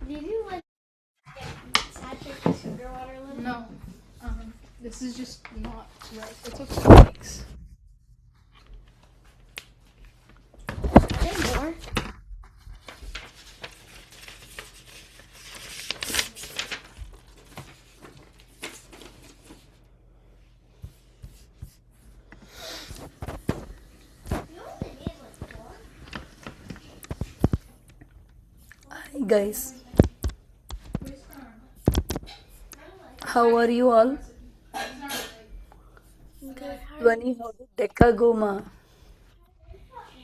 Did you like get saturated with sugar water a little? No. This is just not right. It's okay. Thanks. Are there more? You only need like four. Hi guys, how are you all? Good. Vani, how did Decca go, ma?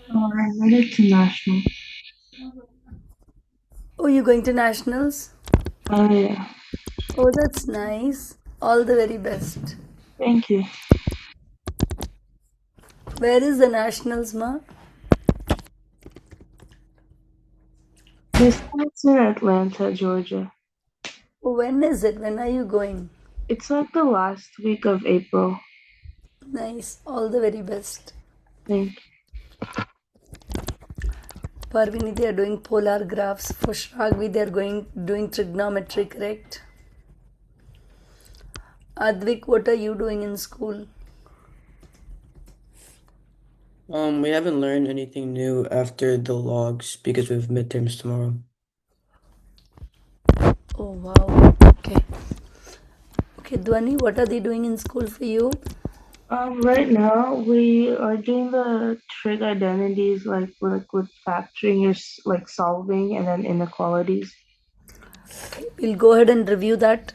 I made it to national. Oh, you going to nationals? Oh yeah, Oh, that's nice. All the very best. thank you. Where is the nationals, ma? This one's in Atlanta, Georgia. Oh, when is it? When are you going? It's like the last week of April. Nice. All the very best. Thank Parvini, they are doing polar graphs. For Shragvi, they are going doing trigonometry, correct? Advik, what are you doing in school? We haven't learned anything new after the logs because we have midterms tomorrow. Oh, wow. Okay. Okay, Dhwani, what are they doing in school for you? Right now we are doing the trig identities like with factoring is like solving and then inequalities. Okay, we'll go ahead and review that.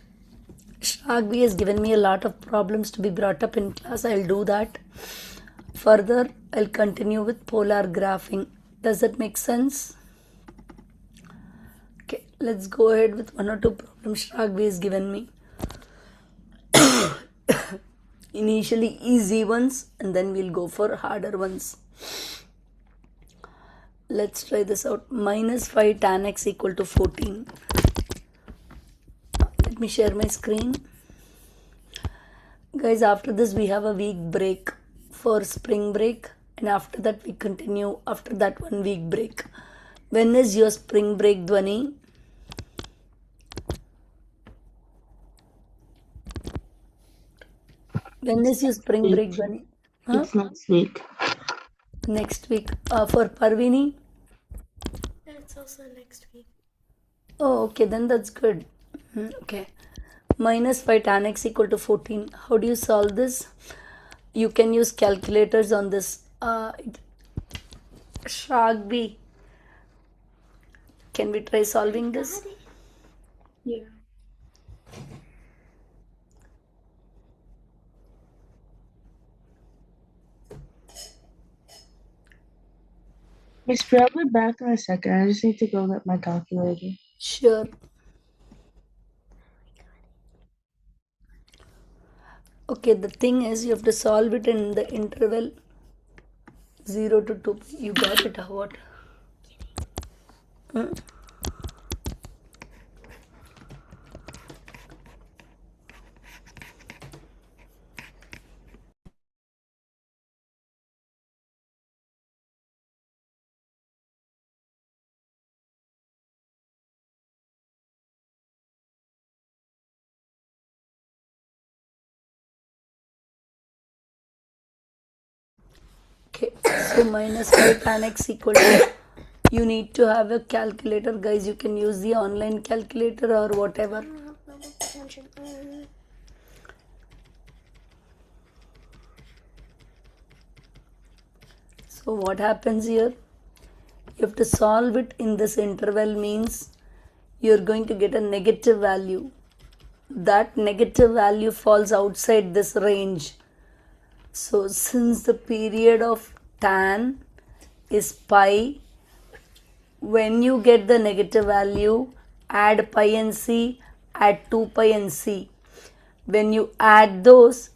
Shragvi has given me a lot of problems to be brought up in class. I'll do that. Further, I'll continue with polar graphing. Does that make sense? Okay, let's go ahead with one or two problems Shragvi has given me. Initially easy ones and then we'll go for harder ones. Let's try this out. Minus 5 tan x equal to 14. Let me share my screen. Guys, after this we have a week break for spring break, and after that we continue after that 1 week break. When is your spring break, Dhwani? When is your spring break, Dhwani? Huh? It's next week. Next week. For Parvini? It's also next week. Oh, okay, then that's good. Okay. Minus 5 tan x equal to 14. How do you solve this? You can use calculators on this. Shragvi, can we try solving this? Yeah. Miss Priya, I'll be back in a second. I just need to go get my calculator. Sure. Okay, the thing is you have to solve it in the interval 0 to 2. You got it, or what? Hmm? Okay, so minus 5 tan x equal to, you need to have a calculator, guys. You can use the online calculator or whatever. So what happens here? You have to solve it in this interval, means you're going to get a negative value. That negative value falls outside this range. So since the period of tan is pi, when you get the negative value, add pi and c, add 2 pi and c. When you add those,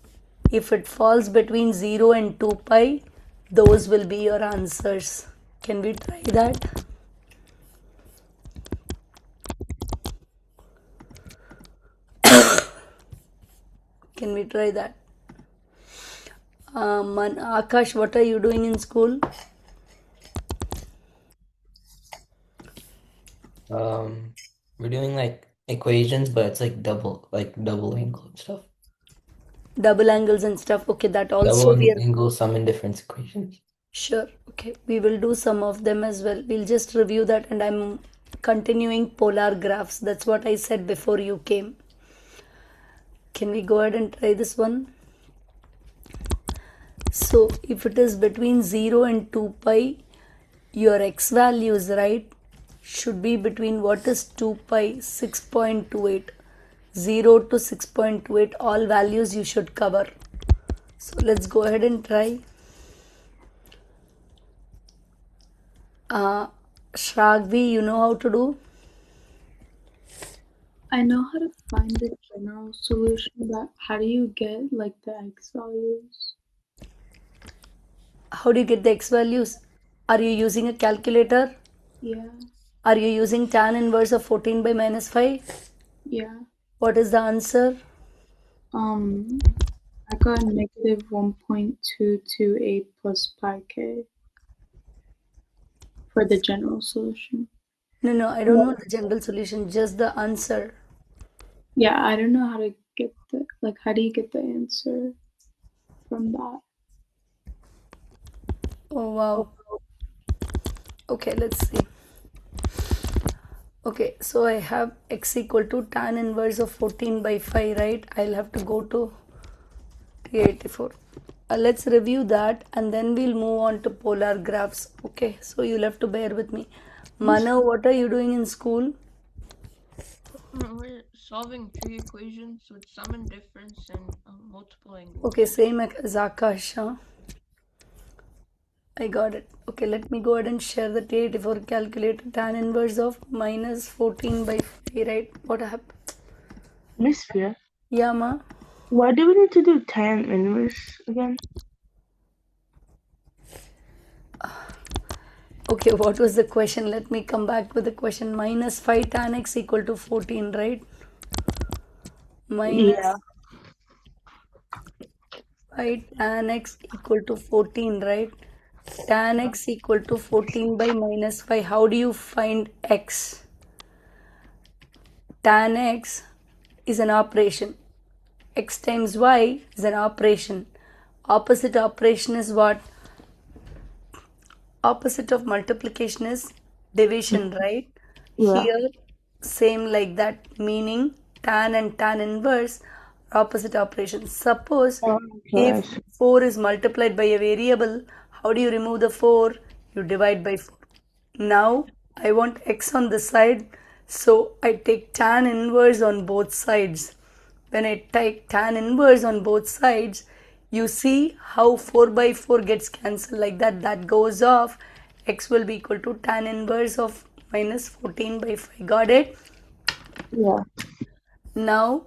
if it falls between 0 and 2 pi, those will be your answers. Can we try that? Can we try that? Akash, what are you doing in school? Um, We're doing like equations, but it's like double angle and stuff. Double angles and stuff. Okay, that also we Double are angle sum and difference equations. sure. Okay, we will do some of them as well. We'll just review that, and I'm continuing polar graphs. That's what I said before you came. Can we go ahead and try this one? So, if it is between 0 and 2 pi, your x values, right, should be between what is 2 pi 6.28. 0 to 6.28, all values you should cover. So, let's go ahead and try. Shragvi, you know how to do? I know how to find the general solution, but how do you get like the x values? How do you get the x values? Are you using a calculator? Yeah, Are you using tan inverse of 14 by minus 5? yeah. What is the answer? I got negative 1.228 plus pi k for the general solution. No, I don't want the general solution, just the answer. Yeah, I don't know how to get how do you get the answer from that? Oh wow. Okay, let's see. Okay, so I have x equal to tan inverse of 14 by 5, right? I'll have to go to 384. Let's review that and then we'll move on to polar graphs. Okay, so you'll have to bear with me. Manav, what are you doing in school? We're solving trig equations with sum and difference and multiple angles. Okay, same as Akash, huh? I got it. Okay, let me go ahead and share the 384 calculator. Tan inverse of minus 14 by 5, right? What happened? Miss Priya, Yeah, ma. why do we need to do tan inverse again? Okay, what was the question? Let me come back with the question. Minus 5 tan x equal to 14, right? Minus Yeah. 5 tan x equal to 14, right? Tan x equal to 14 by minus 5. How do you find x? Tan x is an operation. X times y is an operation. Opposite operation is what? Opposite of multiplication is division, right? Yeah. Here, same like that, meaning tan and tan inverse are opposite operations. Suppose Okay, I if see. 4 is multiplied by a variable, how do you remove the 4? You divide by 4. Now I want x on the side, so I take tan inverse on both sides. When I take tan inverse on both sides, you see how 4 by 4 gets cancelled like that. That goes off. X will be equal to tan inverse of minus 14 by 5. Got it? Yeah. Now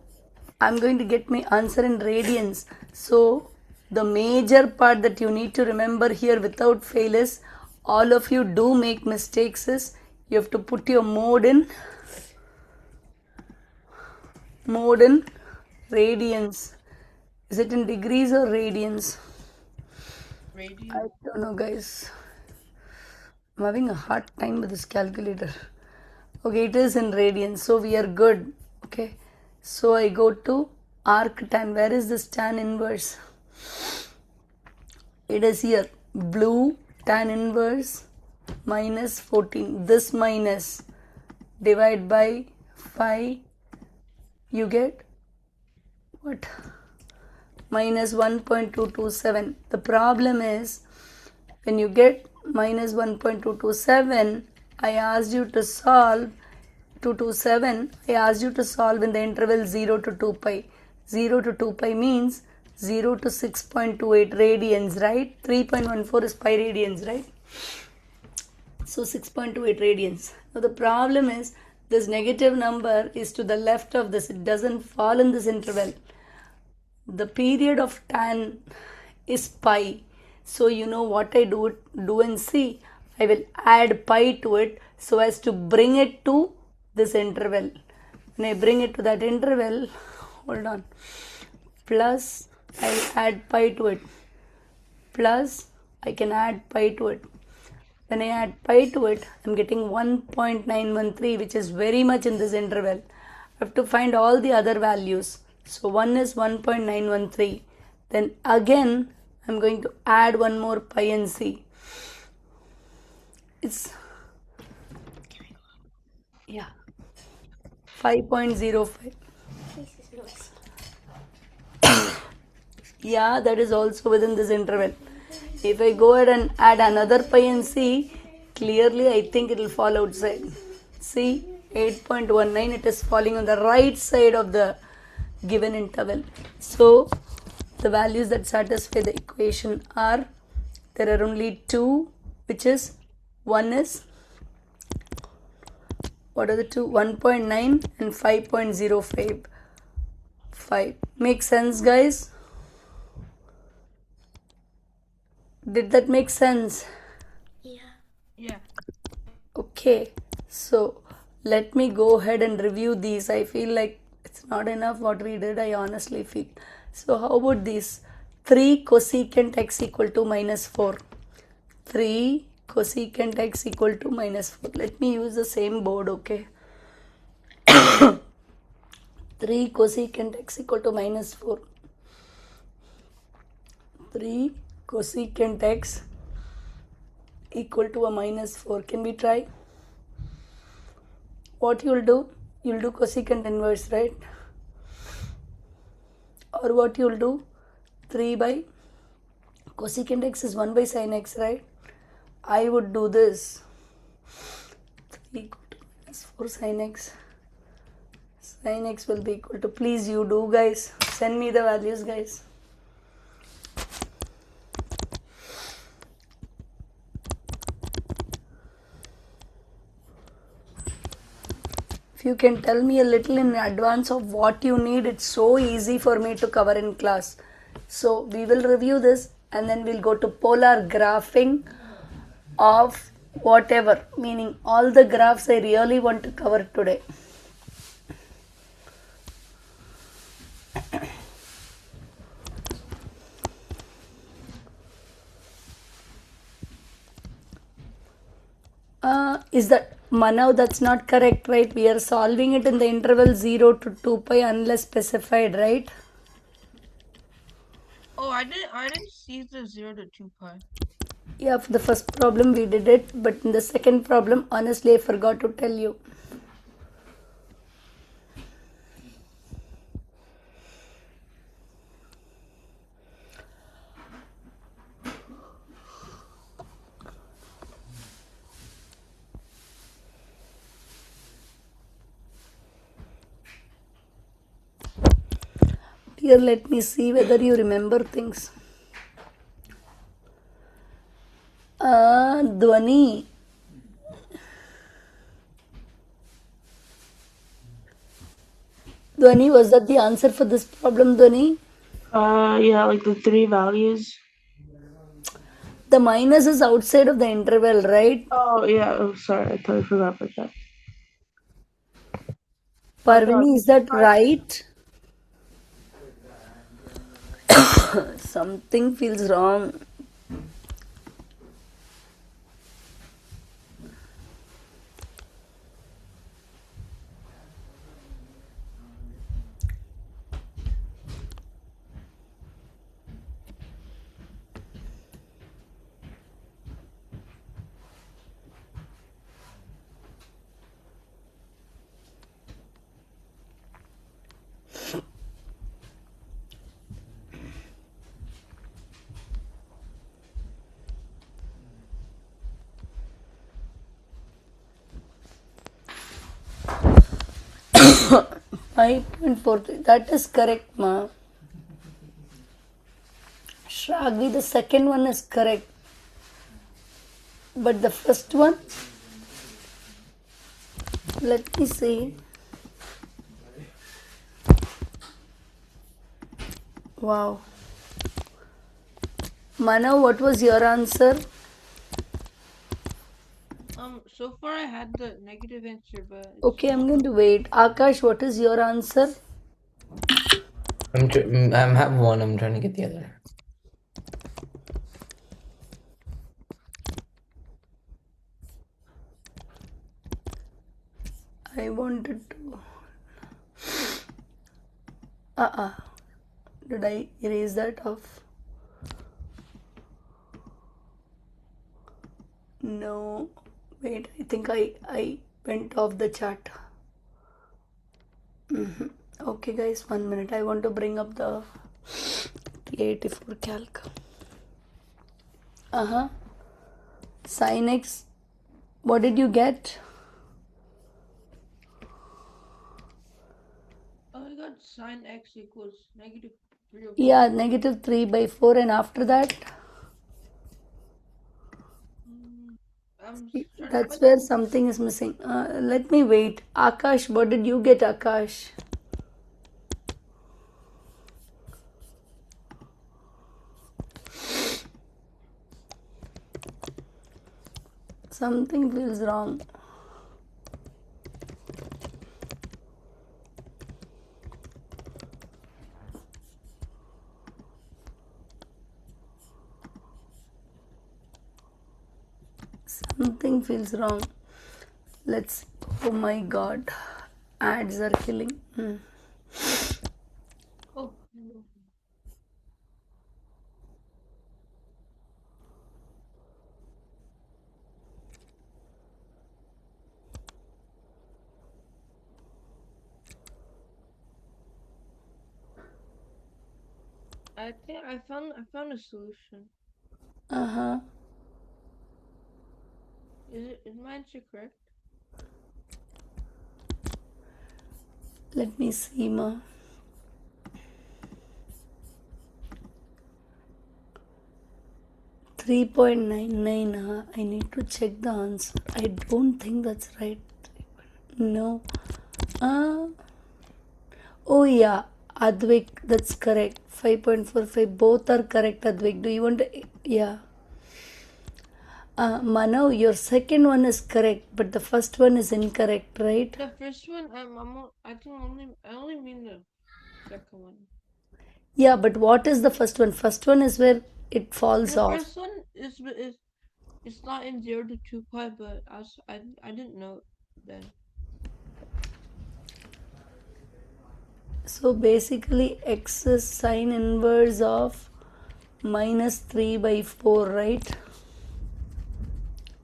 I'm going to get my answer in radians. So the major part that you need to remember here without fail is all of you do make mistakes is you have to put your mode in radians. Is it in degrees or radians? Radian. I don't know, guys. I'm having a hard time with this calculator. Okay, it is in radians, so we are good. Okay, so I go to arc tan. Where is this tan inverse? It is here. Blue tan inverse minus 14. This minus divide by 5. You get what? Minus 1.227. The problem is when you get minus 1.227, I asked you to solve 227. I asked you to solve in the interval 0 to 2 pi. 0 to 2 pi means 0 to 6.28 radians, right? 3.14 is pi radians, right? So 6.28 radians. Now the problem is this negative number is to the left of this. It doesn't fall in this interval. The period of tan is pi. So you know what I do and see. I will add pi to it so as to bring it to this interval. When I bring it to that interval, hold on, plus I'll add pi to it, plus I can add pi to it, When I add pi to it, I'm getting 1.913, which is very much in this interval. I have to find all the other values. So 1 is 1.913. Then again, I'm going to add one more pi and see. It's, yeah, 5.05. Yeah, that is also within this interval. If I go ahead and add another pi and see, clearly I think it will fall outside. See, 8.19, it is falling on the right side of the given interval. So the values that satisfy the equation are, there are only two, which is, one is, what are the two? 1.9 and 5.055. Make sense, guys? Did that make sense? Yeah. Okay, so let me go ahead and review these. I feel like it's not enough what we did, I honestly feel. So, how about this? 3 cosecant x equal to minus 4. 3 cosecant x equal to minus 4. Let me use the same board, okay? 3 cosecant x equal to minus 4. 3 cosecant x equal to a minus 4. Can we try? What you'll do? You'll do cosecant inverse, right? Or what you'll do? 3 by cosecant x is 1 by sin x, right? I would do this. 3 equal to minus 4 sin x. Sin x will be equal to, please you do, guys. Send me the values, guys. If you can tell me a little in advance of what you need, it's so easy for me to cover in class. So we will review this and then we'll go to polar graphing of whatever, meaning all the graphs I really want to cover today. Is that Manav? That's not correct, right? We are solving it in the interval 0 to 2 pi unless specified, right? Oh, I didn't see the 0 to 2 pi. Yeah, for the first problem we did it, but in the second problem, honestly, I forgot to tell you. Here, let me see whether you remember things. Dhwani. Dhwani, was that the answer for this problem, Dhwani? Yeah, like the three values. The minus is outside of the interval, right? Oh, yeah. Oh, sorry. I totally forgot about that. Parvini, is that right? Something feels wrong. Five 5.43. That is correct, ma. Shragvi, the second one is correct. But the first one, let me see. Wow. Manav, what was your answer? So far I had the negative answer, but Okay, I'm going to wait. Akash, what is your answer? I'm have one. I'm trying to get the other. I wanted to. Did I erase that off? No. Wait, I think I went off the chat. Okay, guys, 1 minute. I want to bring up the 384 calc. Sin x. What did you get? I got sine x equals negative 3 over 4. Yeah, negative 3 by 4, and after that, that's where something is missing. Let me wait. Akash, what did you get, Akash? Something feels wrong. Something feels wrong. Let's. Oh my god. Ads are killing. Oh, no. I think I found a solution. Is my answer correct? Let me see, ma. 3.99. I need to check the answer. I don't think that's right. No. Oh yeah, Advik, that's correct. 5.45. Both are correct, Advik. Do you want to? Yeah. Manav, your second one is correct, but the first one is incorrect, right? The first one, I only mean the second one. Yeah, but what is the first one? First one is where it falls The off. first one is it's not in 0 to 2 pi, but I didn't know then. So basically, x is sine inverse of minus 3 by 4, right?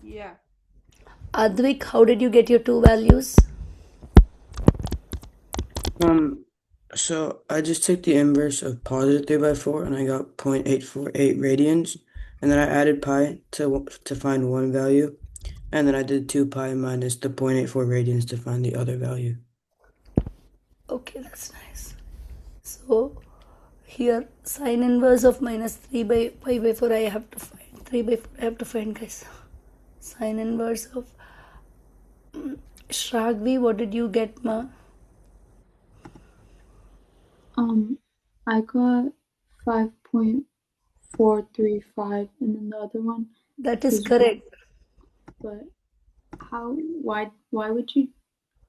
Yeah. Advik, how did you get your two values? So I just took the inverse of positive 3 by 4 and I got 0.848 radians. And then I added pi to find one value. And then I did 2 pi minus the 0.84 radians to find the other value. Okay, that's nice. So here sine inverse of minus 3 by pi by 4 I have to find. 3 by 4 I have to find, guys. Sine inverse of Shragvi, what did you get, ma? I got 5.435, and then the other one. That is correct. But why would you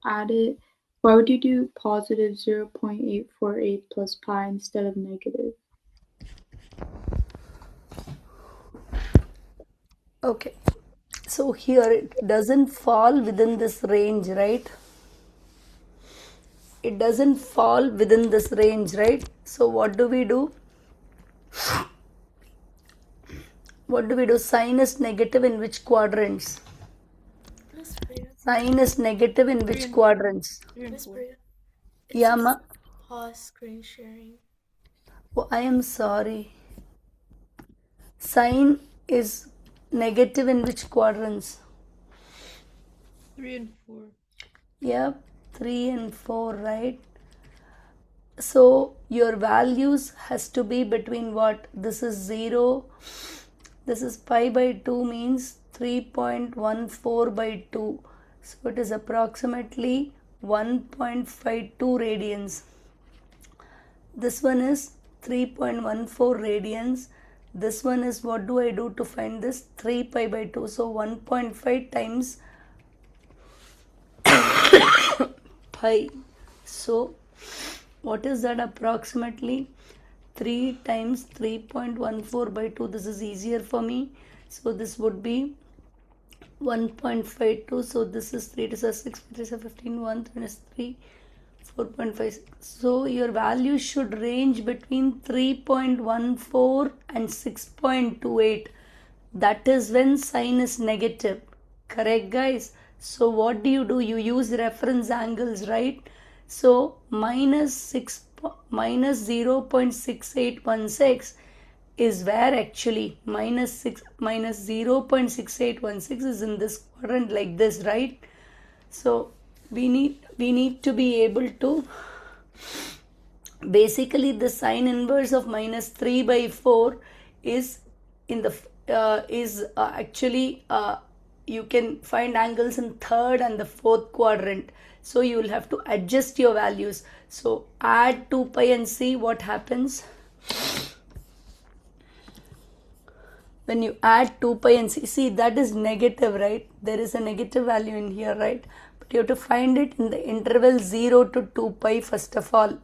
add it? Why would you do positive 0.848 plus pi instead of negative? Okay. So here it doesn't fall within this range, right? It doesn't fall within this range, right? So what do we do? What do we do? Sine is negative in which quadrants? Miss Priya. Sine is negative in which quadrants? Miss Priya. Yeah, ma. Pause screen sharing. Oh, I am sorry. Sine is negative in which quadrants? 3 and 4. Yep, 3 and 4, right? So your values has to be between what? This is 0. This is pi by 2 means 3.14 by 2. So it is approximately 1.52 radians. This one is 3.14 radians. This one is, what do I do to find this? 3 pi by 2. So 1.5 times pi. So what is that approximately? 3 times 3.14 by 2. This is easier for me. So this would be 1.52. So this is 3 to 6, 3 to 15, 1, 3 is 3, 4.56. So your value should range between 3.14 and 6.28. That is when sign is negative. Correct, guys? So what do? You use reference angles, right? So minus 0.6816 is where actually minus 0.6816 is in this quadrant like this, right? So we need to be able to, basically the sine inverse of minus 3 by 4 is in the actually you can find angles in third and the fourth quadrant. So you will have to adjust your values. So add 2 pi and see what happens. When you add 2 pi and see that is negative, right? There is a negative value in here, right? But you have to find it in the interval 0 to 2 pi first of all,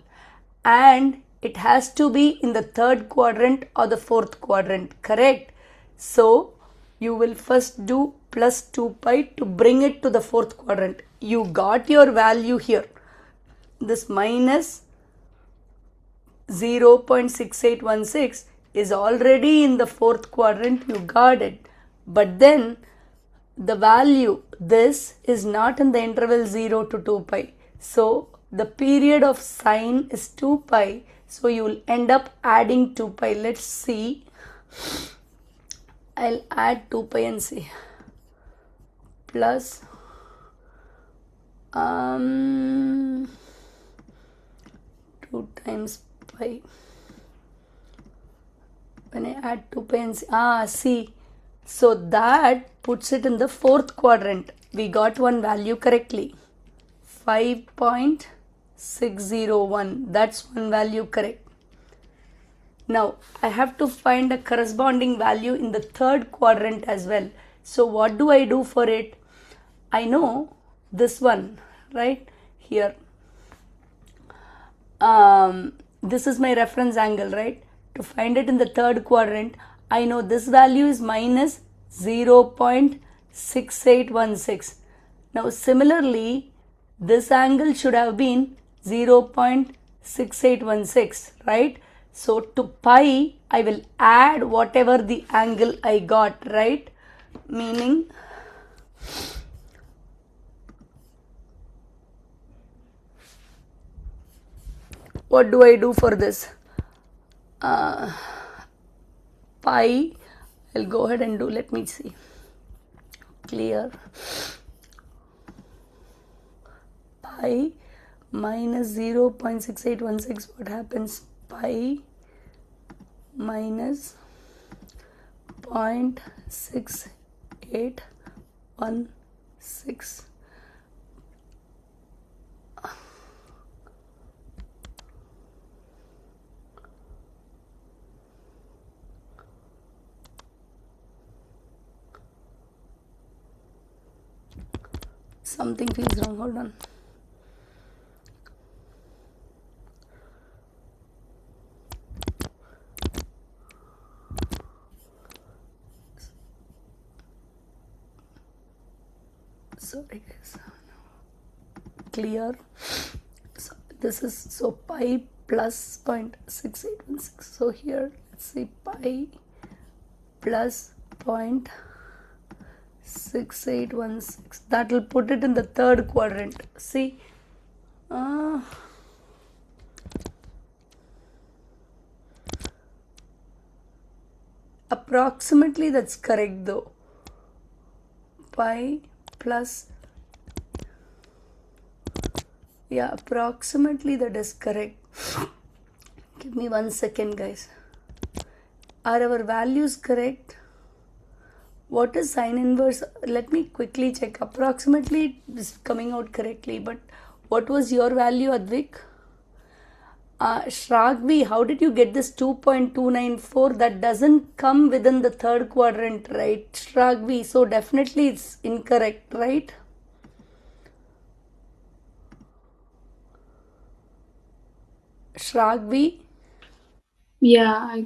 and it has to be in the third quadrant or the fourth quadrant, correct? So you will first do plus 2 pi to bring it to the fourth quadrant. You got your value here, this minus 0.6816 is already in the fourth quadrant, you got it. But then the value, this is not in the interval 0 to 2 pi. So the period of sine is 2 pi. So you will end up adding 2 pi. Let's see. I'll add 2 pi and see. Plus 2 times pi. When I add 2 pi and see, so that puts it in the fourth quadrant. We got one value correctly, 5.601. That's one value correct. Now I have to find a corresponding value in the third quadrant as well. So what do I do for it? I know this one, right here. This is my reference angle, right? To find it in the third quadrant, I know this value is minus 0.6816. Now similarly, this angle should have been 0.6816, right? So to pi, I will add whatever the angle I got, right? Meaning what do I do for this? Pi, I'll go ahead and do, let me see, clear. Pi minus 0.6816, what happens? Pi minus 0.6816. Something feels wrong, hold on. Sorry guys, clear. So this is, so pi plus 0.6816. So here let's see, pi plus 0.6816. That will put it in the third quadrant. See, approximately that's correct though. Pi plus, yeah, approximately that is correct. Give me 1 second guys. Are our values correct? What is sine inverse? Let me quickly check. Approximately it is coming out correctly, but what was your value, Advik? Shragvi, how did you get this 2.294? That doesn't come within the third quadrant, right, Shragvi? So definitely it's incorrect, right? Shragvi? Yeah,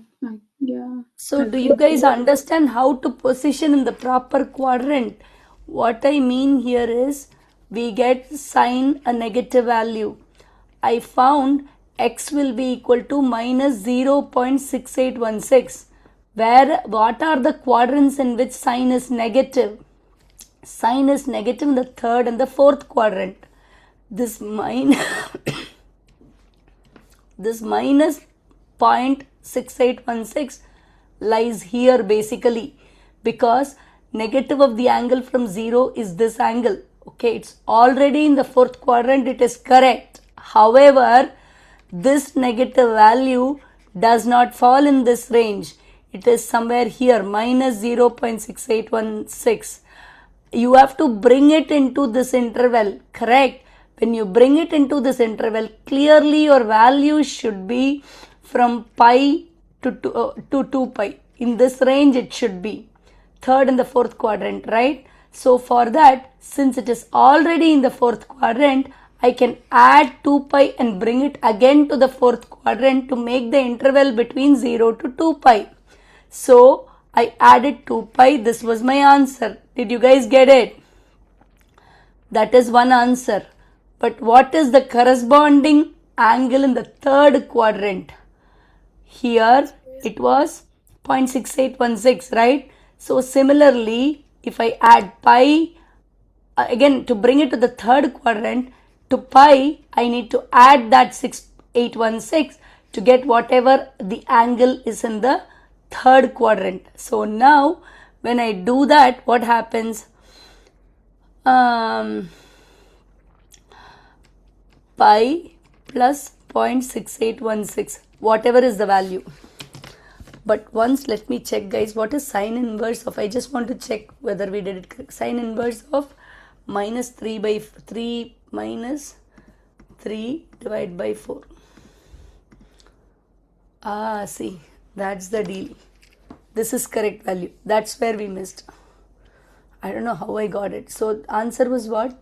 yeah. So do you guys understand how to position in the proper quadrant? What I mean here is we get sine a negative value. I found x will be equal to minus 0.6816. Where what are the quadrants in which sine is negative? Sine is negative in the third and the fourth quadrant. This this minus 0.6816 lies here basically, because negative of the angle from 0 is this angle. Okay, it's already in the fourth quadrant, it is correct. However, this negative value does not fall in this range. It is somewhere here, minus 0.6816. You have to bring it into this interval, correct? When you bring it into this interval, clearly your value should be from pi to 2 pi. In this range it should be third and the fourth quadrant, right? So for that, since it is already in the fourth quadrant, I can add 2 pi and bring it again to the fourth quadrant to make the interval between 0 to 2 pi. So I added 2 pi. This was my answer. Did you guys get it? That is one answer. But what is the corresponding angle in the third quadrant? Here it was 0.6816, right? So similarly, if I add pi, again to bring it to the third quadrant, to pi, I need to add that 6816 to get whatever the angle is in the third quadrant. So now when I do that, what happens? Pi plus 0.6816, whatever is the value. But once let me check, guys, what is sine inverse of, I just want to check whether we did it correct. Sine inverse of minus 3 by 3 minus 3 divided by 4. See, that's the deal. This is correct value. That's where we missed. I don't know how I got it. So answer was what?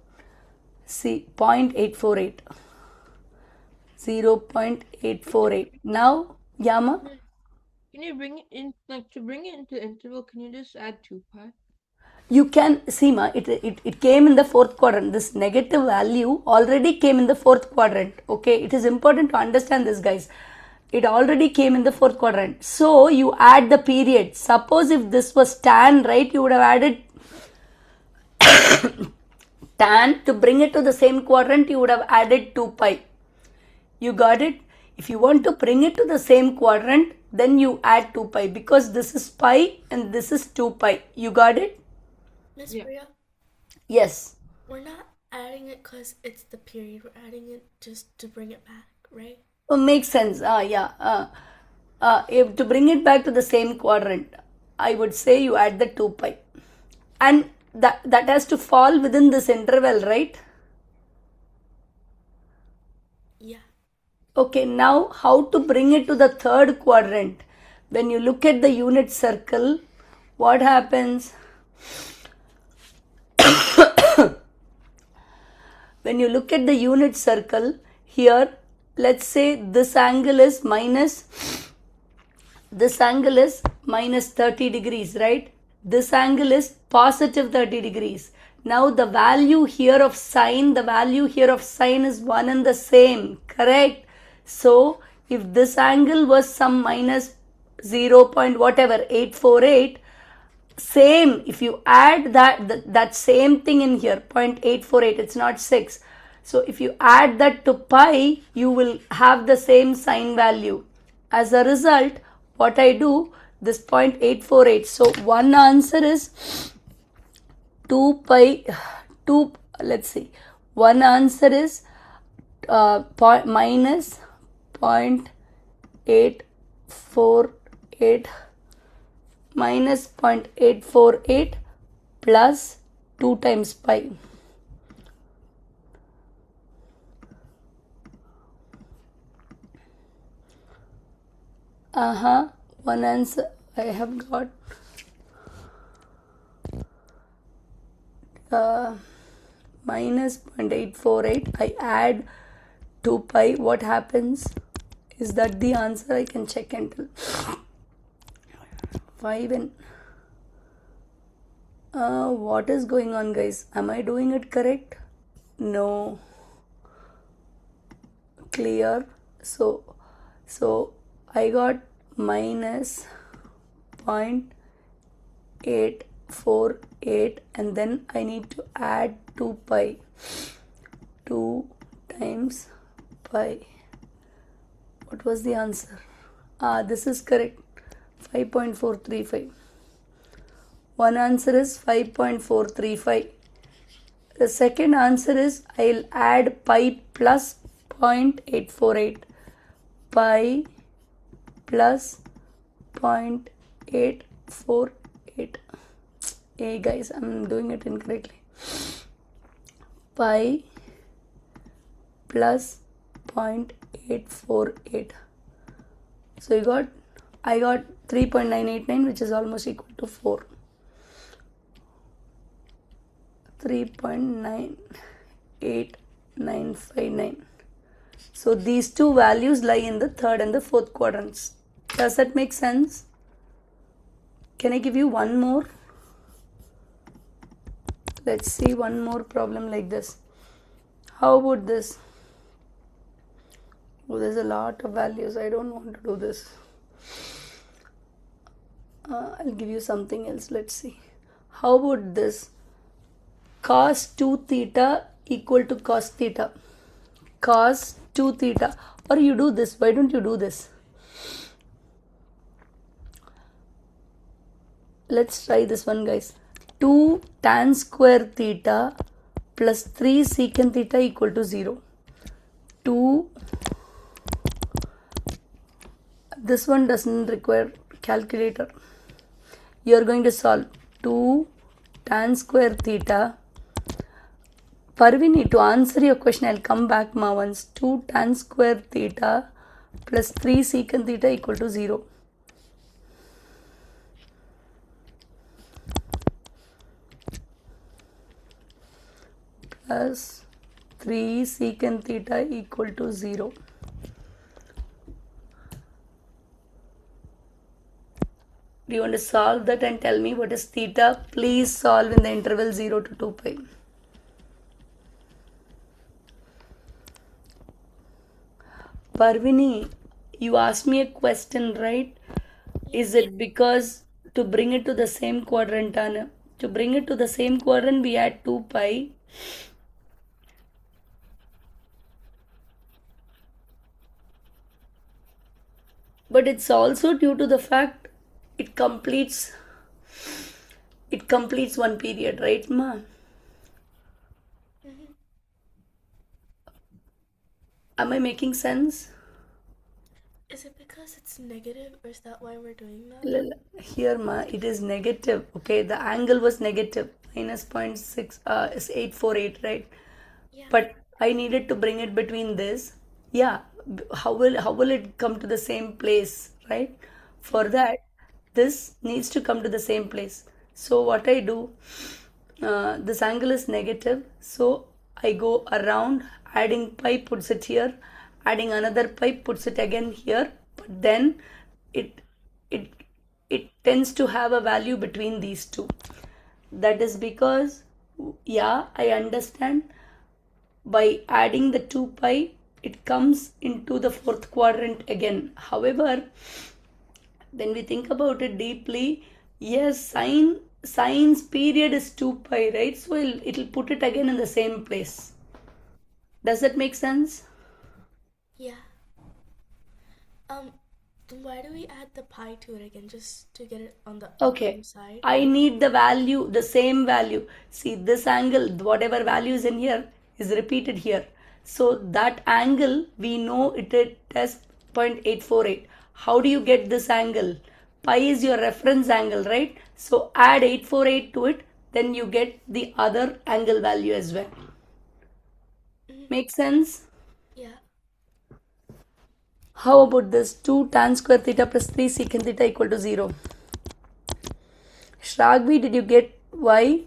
See, 0.848. 0.848. Now, Yama? Can you bring it in, like, to bring it into interval, can you just add 2 pi? You can see, ma, it came in the fourth quadrant. This negative value already came in the fourth quadrant. Okay, it is important to understand this, guys. It already came in the fourth quadrant. So you add the period. Suppose if this was tan, right, you would have added tan. To bring it to the same quadrant, you would have added 2 pi. You got it? If you want to bring it to the same quadrant, then you add 2 pi, because this is pi and this is 2 pi. You got it? Miss Priya, Yes. we're not adding it because it's the period. We're adding it just to bring it back, right? Oh, makes sense. If to bring it back to the same quadrant, I would say you add the 2 pi. And that has to fall within this interval, right? Yeah. Okay, now how to bring it to the third quadrant? When you look at the unit circle, what happens? When you look at the unit circle, here, let's say this angle is minus 30 degrees, right? This angle is positive 30 degrees. Now the value here of sine is one and the same, correct? So if this angle was some minus 0. Whatever, 848, same, if you add that same thing in here, 0.848, it's not 6. So if you add that to pi, you will have the same sine value. As a result, what I do, this 0.848. So one answer is 2 pi, let's see. One answer is minus 0.848 minus 0.848 plus 2 times pi. One answer I have got minus 0.848. I add 2 pi. What happens? Is that the answer? I can check until 5 and What is going on, guys? Am I doing it correct? No. Clear. So I got minus 0.848 and then I need to add 2 pi. 2 times pi. What was the answer? This is correct. 5.435. One answer is 5.435. The second answer is I'll add pi plus 0.848. Pi plus 0.848. Hey guys, I'm doing it incorrectly. Pi plus 0.848. So I got 3.989, which is almost equal to 4. 3.98959. So these two values lie in the third and the fourth quadrants. Does that make sense? Can I give you one more? Let's see one more problem like this. How about this? Oh, there's a lot of values. I don't want to do this. I'll give you something else. Let's see. How about this? Cos 2 theta equal to cos theta. Cos 2 theta. Or you do this. Why don't you do this? Let's try this one, guys. 2 tan square theta plus 3 secant theta equal to 0. 2. This one doesn't require calculator. You are going to solve 2 tan square theta. Parvini, to answer your question, I'll come back once. 2 tan square theta plus 3 secant theta equal to 0. Plus 3 secant theta equal to 0. Do you want to solve that and tell me what is theta? Please solve in the interval 0 to 2 pi. Parvini, you asked me a question, right? Is it because to bring it to the same quadrant, Anna? To bring it to the same quadrant, we add 2 pi. But it's also due to the fact it completes one period, right, ma? Am I making sense? Is it because it's negative, or is that why we're doing that? Here, ma, it is negative. Okay, the angle was negative. Minus 0.6 is 848, right? Yeah. But I needed to bring it between this. Yeah, how will it come to the same place, right? For that, this needs to come to the same place. So what I do, this angle is negative, so I go around, adding pi puts it here, adding another pi puts it again here, but then it it it tends to have a value between these two. That is because, yeah, I understand, by adding the 2 pi it comes into the fourth quadrant again. However, when we think about it deeply, yes, sine's period is 2 pi, right? So it'll put it again in the same place. Does that make sense? Yeah. Why do we add the pi to it again, just to get it on the Okay, side? I need the value, the same value. See, this angle, whatever value is in here, is repeated here. So that angle, we know it as 0.848. How do you get this angle? Pi is your reference angle, right? So add 848 to it, then you get the other angle value as well. Make sense? Yeah. How about this? 2 tan square theta plus 3 secant theta equal to 0. Shragvi, did you get y?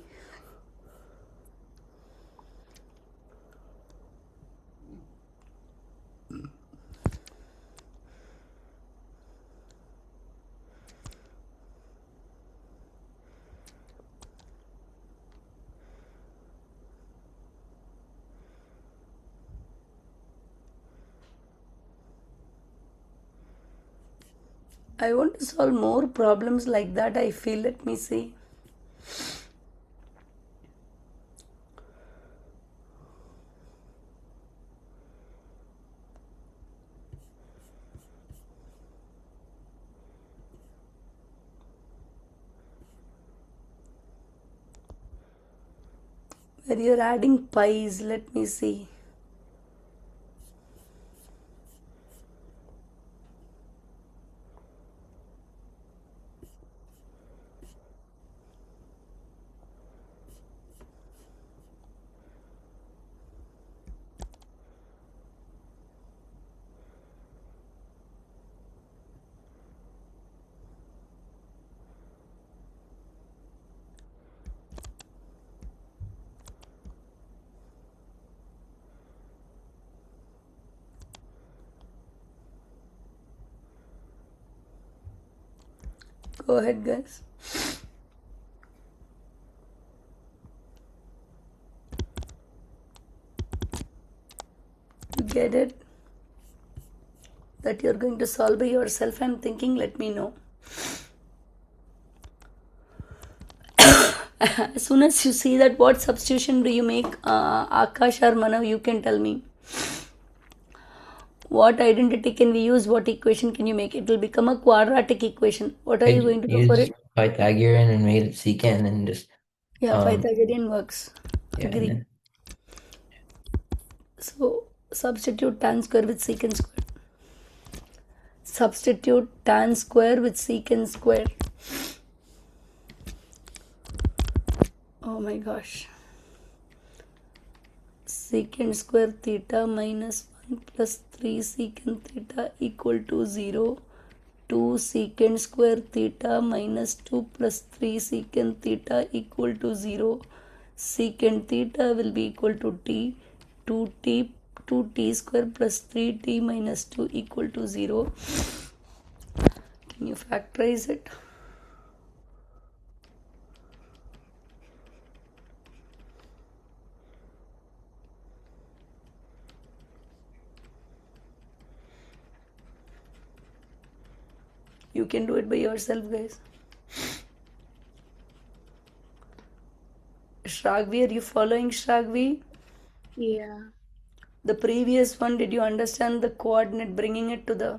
I want to solve more problems like that, I feel. Let me see. Where you're adding pies, let me see. Go ahead, guys. You get it? That you're going to solve by yourself, I'm thinking, let me know. As soon as you see that, what substitution do you make, Akash or Manav, you can tell me. What identity can we use? What equation can you make? It will become a quadratic equation. What are I you going to do for used it? Pythagorean and made it secant and just Yeah, um Pythagorean works. yeah, and Agree. then So substitute tan square with secant square. Substitute tan square with secant square. Oh my gosh. Secant square theta minus 1 plus 3 secant theta equal to 0. 2 secant square theta minus 2 plus 3 secant theta equal to 0. Secant theta will be equal to t. 2t 2t square plus 3t minus 2 equal to 0. Can you factorize it? You can do it by yourself, guys. Shragvi, are you following Shragvi? Yeah. The previous one, did you understand the coordinate, bringing it to the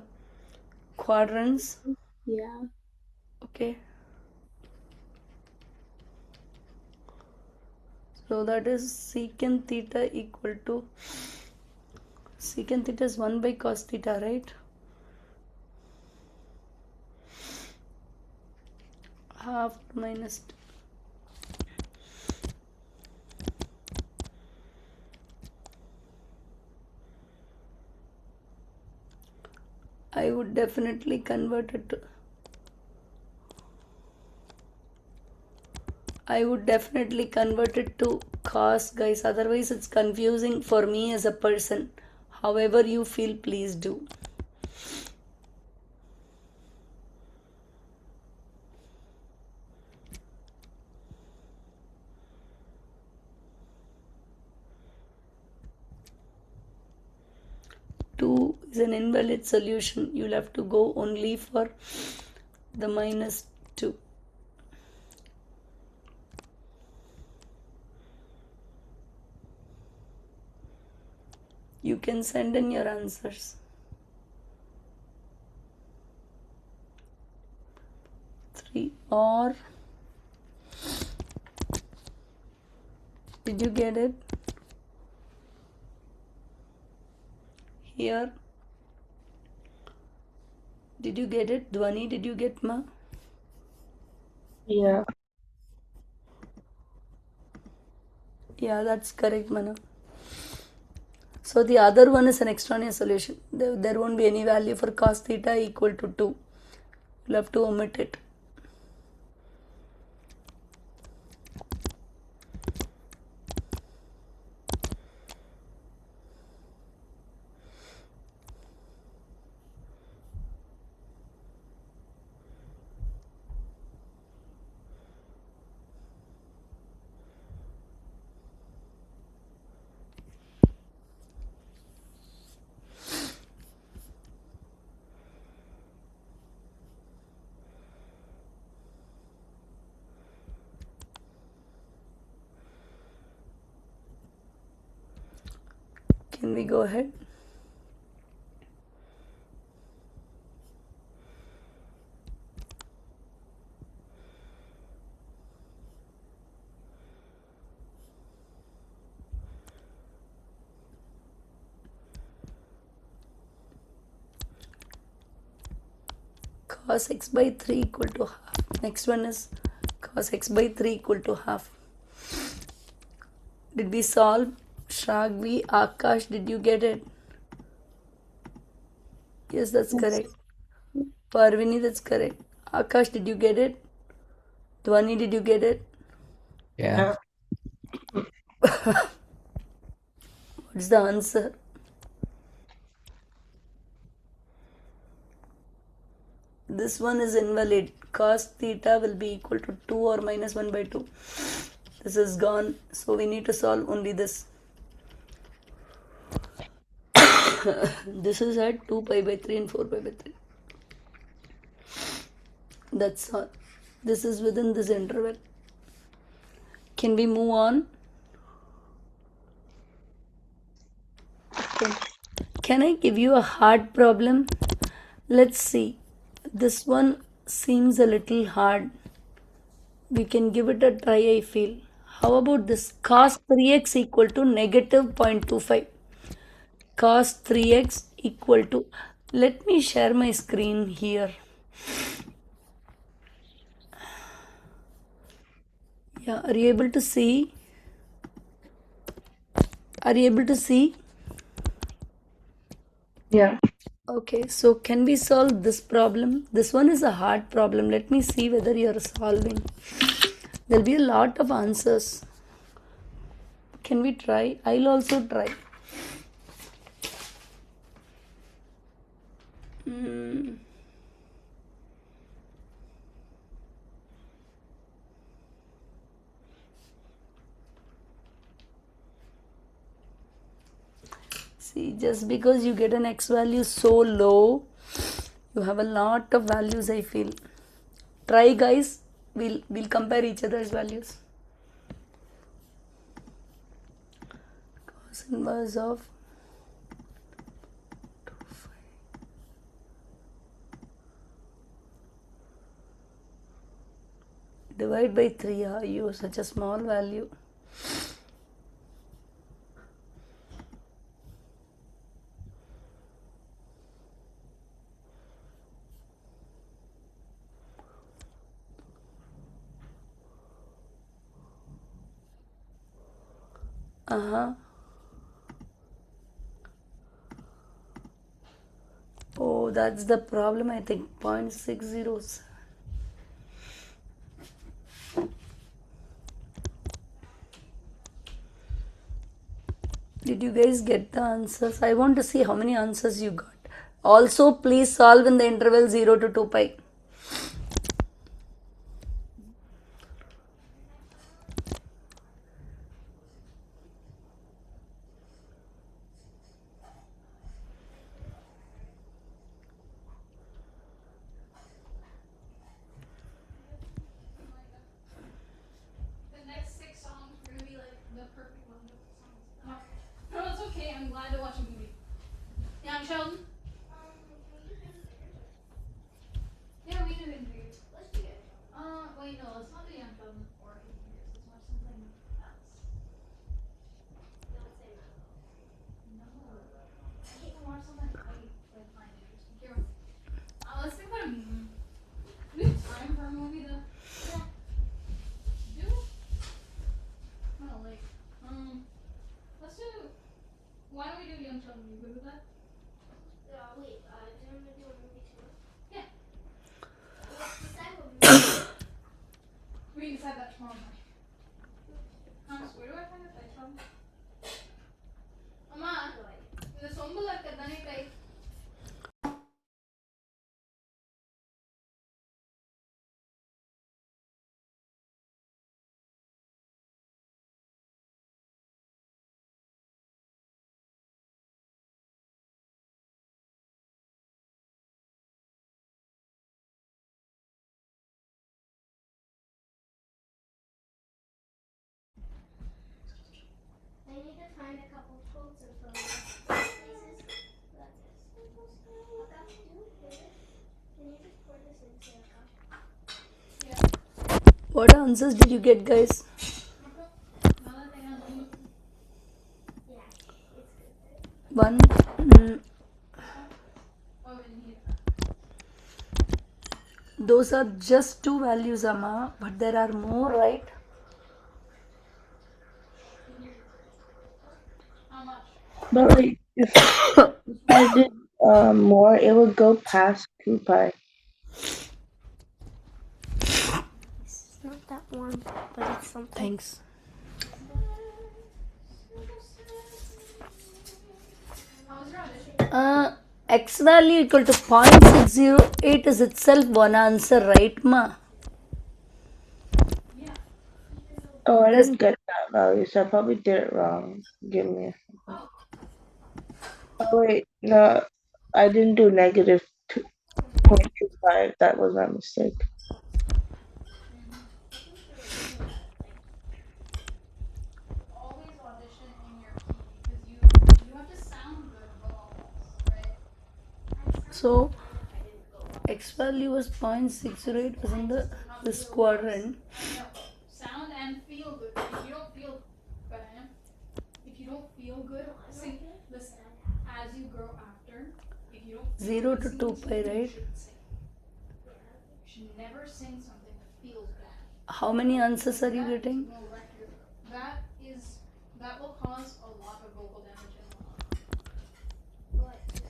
quadrants? Yeah. Okay. So that is secant theta equal to, secant theta is 1 by cos theta, right? Half minus 2. I would definitely convert it to, I would definitely convert it to cos, guys. Otherwise, it's confusing for me as a person. However you feel, please do. Two is an invalid solution. You'll have to go only for the minus 2. You can send in your answers. 3 or, did you get it? Here. Did you get it? Dhwani, did you get ma? Yeah. Yeah, that's correct, Manu. So the other one is an extraneous solution. There won't be any value for cos theta equal to 2. You'll have to omit it. Can we go ahead? Cos x by 3 equal to half. Next one is cos x by 3 equal to half. Did we solve? Shragvi, Akash, did you get it? Yes, that's Yes. correct. Parvini, that's correct. Akash, did you get it? Dhwani, did you get it? Yeah. What's the answer? This one is invalid. Cos theta will be equal to 2 or minus 1 by 2. This is gone. So we need to solve only this. This is at 2 pi by 3 and 4 pi by 3. That's all. This is within this interval. Can we move on? Can I give you a hard problem? Let's see. This one seems a little hard. We can give it a try, I feel. How about this? Cos 3x equal to negative 0.25. Cos 3x equal to. Let me share my screen here. Yeah, are you able to see? Are you able to see? Yeah. Okay, so can we solve this problem? This one is a hard problem. Let me see whether you are solving. There'll be a lot of answers. Can we try? I'll also try. See, just because you get an x value so low, you have a lot of values, I feel. Try, guys. We'll compare each other's values. Cos inverse of 2, divide by 3. Are you such a small value? Oh, that's the problem, I think. 0.607. Did you guys get the answers? I want to see how many answers you got. Also, please solve in the interval 0 to 2 pi. The next 6 songs were gonna be like the perfect lineup of songs. No, it's okay. I'm glad to watch a movie. Yeah, I'm Sheldon. Yeah, we knew Hidden Figures. Let's do it. Wait, no, let's not do Young Sheldon or Hidden Figures. Let's watch something else. Don't say that. No. I hate to watch something I like find interesting. Here. Let's think about a movie. Do we have time for a movie though? Yeah. Do we? Oh, like, let's do. Why don't we do Young Sheldon? You good with that? Wait, do you want to do a movie too? Yeah. Let's decide what movie. We can decide that tomorrow night. Where do I find the place from? Amma, the sombul akkadane try. I need to find a couple quotes and photos. What answers did you get, guys? One. Those are just two values, Amma, but there are more, right? But like if I did more, it would go past 2 pi. It's not that warm, but it's something. Thanks. X value equal to 0.608 is itself one answer, right, ma? Oh, I didn't get that value, so I probably did it wrong. Give me a second. Oh wait, no, I didn't do negative 0.25. That was my mistake. Always audition in your key because you have to sound good above all else, right? So X value was 0.608 was in this quadrant. No, sound and feel good. If you don't feel good, if you don't feel good, sing. Listen, as you grow after, if you don't 0 to 2 pi, right? you shouldn't sing. You should never sing something that feels bad. How many answers are you getting? That will cause a lot of vocal damage and What? Two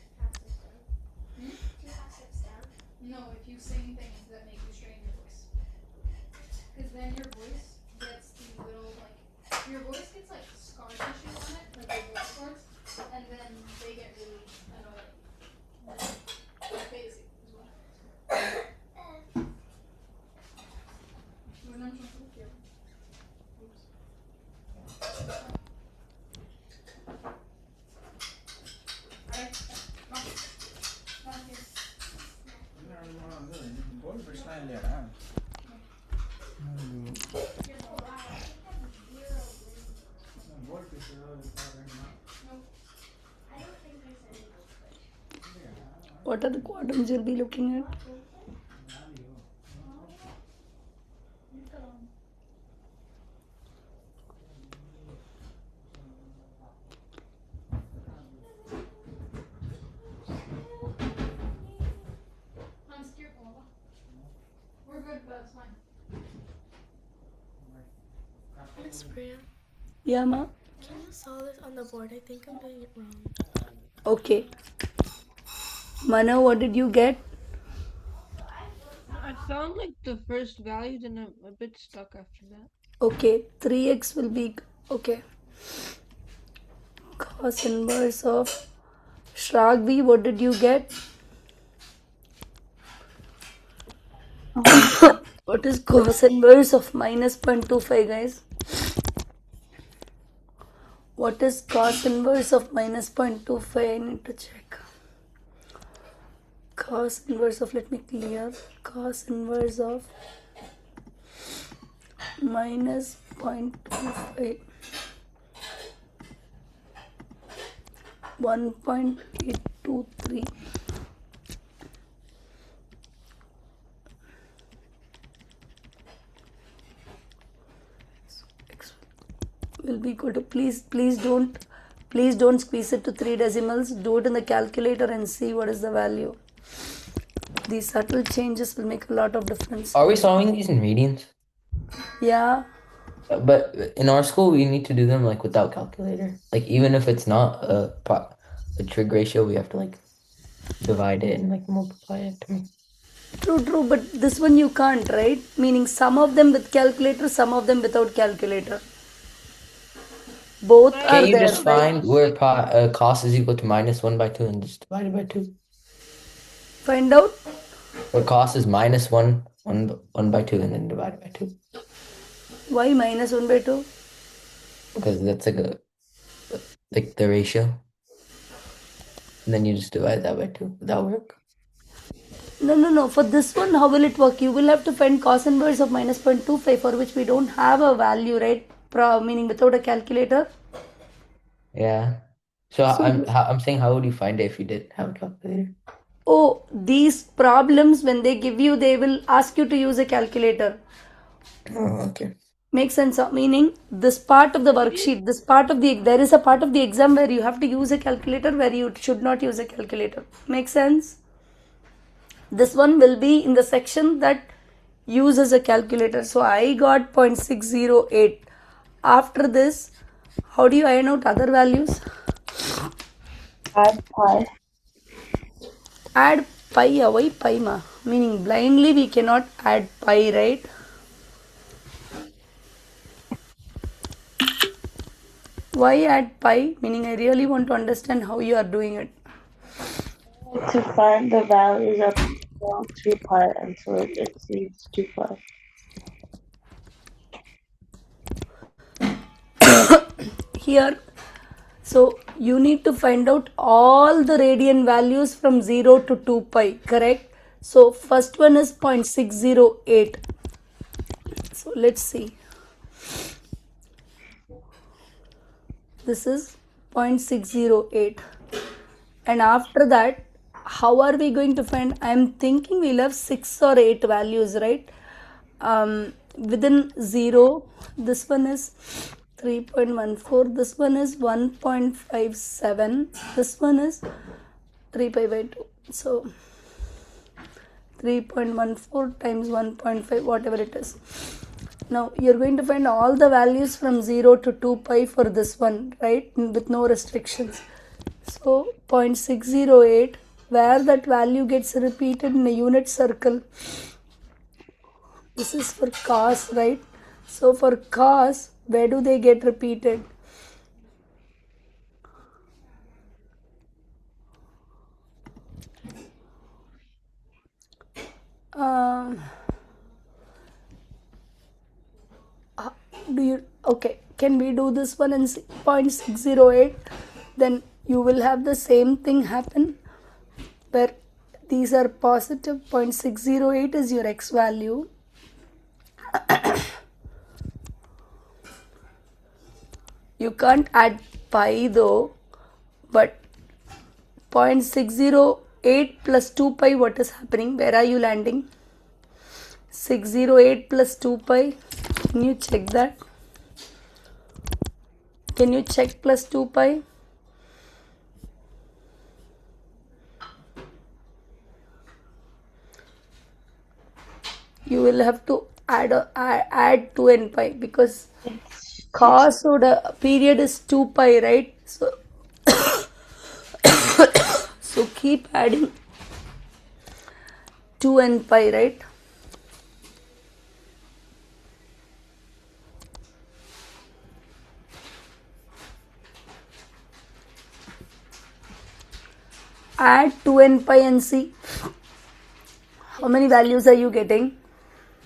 half steps down? no, if you sing things that make you strain your voice. Because then your voice gets these little, like, your voice gets, like, scar tissue on it, like your voice cords, and then they get really annoying. Like, basic is what it is. What are the quadrants you'll be looking at? I'm scared, Paula. We're good, but it's fine. Miss Priya, Yeah, ma? can you solve this on the board? I think I'm doing it wrong. Okay. Mano, what did you get? I found like the first value, then I'm a bit stuck after that. Okay, 3x will be okay. Cos inverse of Shragvi, what did you get? What is cos inverse of minus 0.25, guys? What is cos inverse of minus 0.25? I need to check. Cos inverse of, let me clear. Cos inverse of minus 0.25. 1.823. Will be equal to, please don't squeeze it to 3 decimals. Do it in the calculator and see what is the value. These subtle changes will make a lot of difference. Are we solving these in radians? Yeah. But in our school, we need to do them like without calculator. Like even if it's not a trig ratio, we have to like divide it and like multiply it. True, but this one you can't, right? Meaning some of them with calculator, some of them without calculator. Both are Can you there, just right? find where cos is equal to minus 1 by 2 and just divide it by 2? Find out. Where cos is minus 1 by 2 and then divide it by 2. Why minus 1 by 2? Because that's like the ratio. And then you just divide that by 2. Would that work? No. For this one, how will it work? You will have to find cos inverse of minus 0.25, for which we don't have a value, right? Meaning without a calculator. Yeah. So I'm saying, how would you find it if you did have a calculator? Oh, these problems, when they give you, they will ask you to use a calculator. Oh, okay. Makes sense, huh? Meaning this part of the worksheet, this part of the, there is a part of the exam where you have to use a calculator, where you should not use a calculator. Makes sense? This one will be in the section that uses a calculator. So I got 0.608. After this, how do you iron out other values? Add pi. Add pi. Why pi ma? Meaning blindly we cannot add pi, right? Why add pi? Meaning I really want to understand how you are doing it. To find the values up to 2 pi until it exceeds 2 pi. Here, so you need to find out all the radian values from 0 to 2 pi, correct? So first one is 0.608. So let's see. This is 0.608. And after that, how are we going to find? I am thinking we'll have 6 or 8 values, right? Within 0, this one is 3.14, this one is 1.57, this one is 3 pi by 2. So 3.14 times 1.5, whatever it is. Now you're going to find all the values from 0 to 2 pi for this one, right? With no restrictions. So 0.608, where that value gets repeated in a unit circle. This is for cos, right? So for cos, where do they get repeated? Um, do you, okay, can we do this one in 0.608? Then you will have the same thing happen, where these are positive. 0.608 is your x value. You can't add pi though, but 0.608 plus 2 pi, what is happening? Where are you landing? 608 plus 2 pi. Can you check that? Can you check plus 2 pi? You will have to add 2 and pi, because cos of the period is 2 pi, right? So so keep adding 2 and pi, right? Add 2 and pi and see how many values are you getting.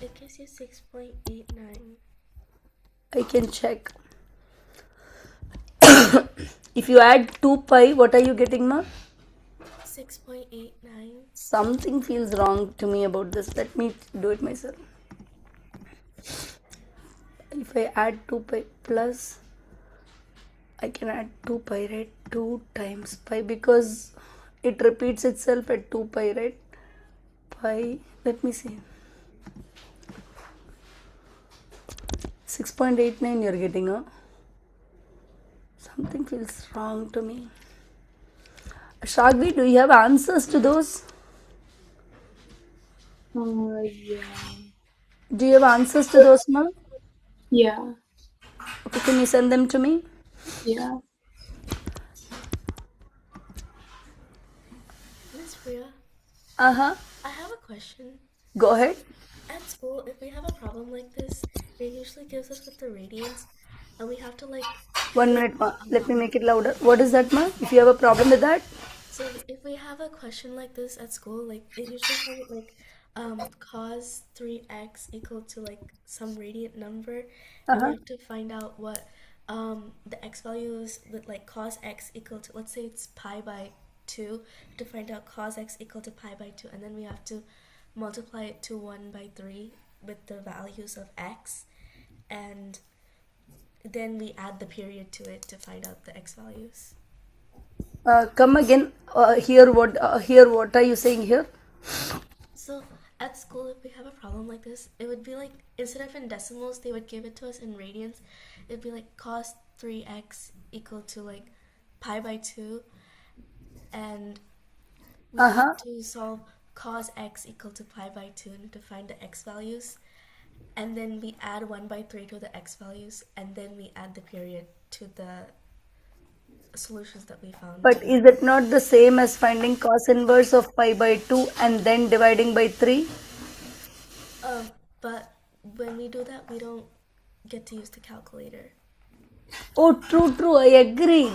It gives you 6.89. I can check. If you add 2 pi, what are you getting, ma? 6.89. Something feels wrong to me about this. Let me do it myself. If I add 2 pi plus, I can add 2 pi, right? 2 times pi, because it repeats itself at 2 pi, right? Pi, let me see. 6.89 you're getting, huh? Something feels wrong to me. Shagvi, do you have answers to those? Yeah. Do you have answers to those, ma? Yeah. Okay, can you send them to me? Yeah. Miss Priya, Uh-huh. I have a question. Go ahead. At school, if we have a problem like this, it usually gives us with the radians, and we have to like 1 minute, ma. Let me make it louder. What is that, ma? If you have a problem with that? So if we have a question like this at school, like it usually has it like cos 3x equal to like some radiant number, and we Uh-huh. have to find out what the x value is with like cos x equal to, let's say it's pi by 2, to find out cos x equal to pi by 2, and then we have to multiply it to 1 by 3 with the values of x, and then we add the period to it to find out the x values. Come again. What are you saying here? So at school, if we have a problem like this, it would be like instead of in decimals, they would give it to us in radians. It'd be like cos 3x equal to like pi by 2, and we have to solve cos x equal to pi by 2 to find the x values, and then we add 1 by 3 to the x values, and then we add the period to the solutions that we found. But is it not the same as finding cos inverse of pi by 2 and then dividing by 3? But when we do that, we don't get to use the calculator. Oh, true. I agree.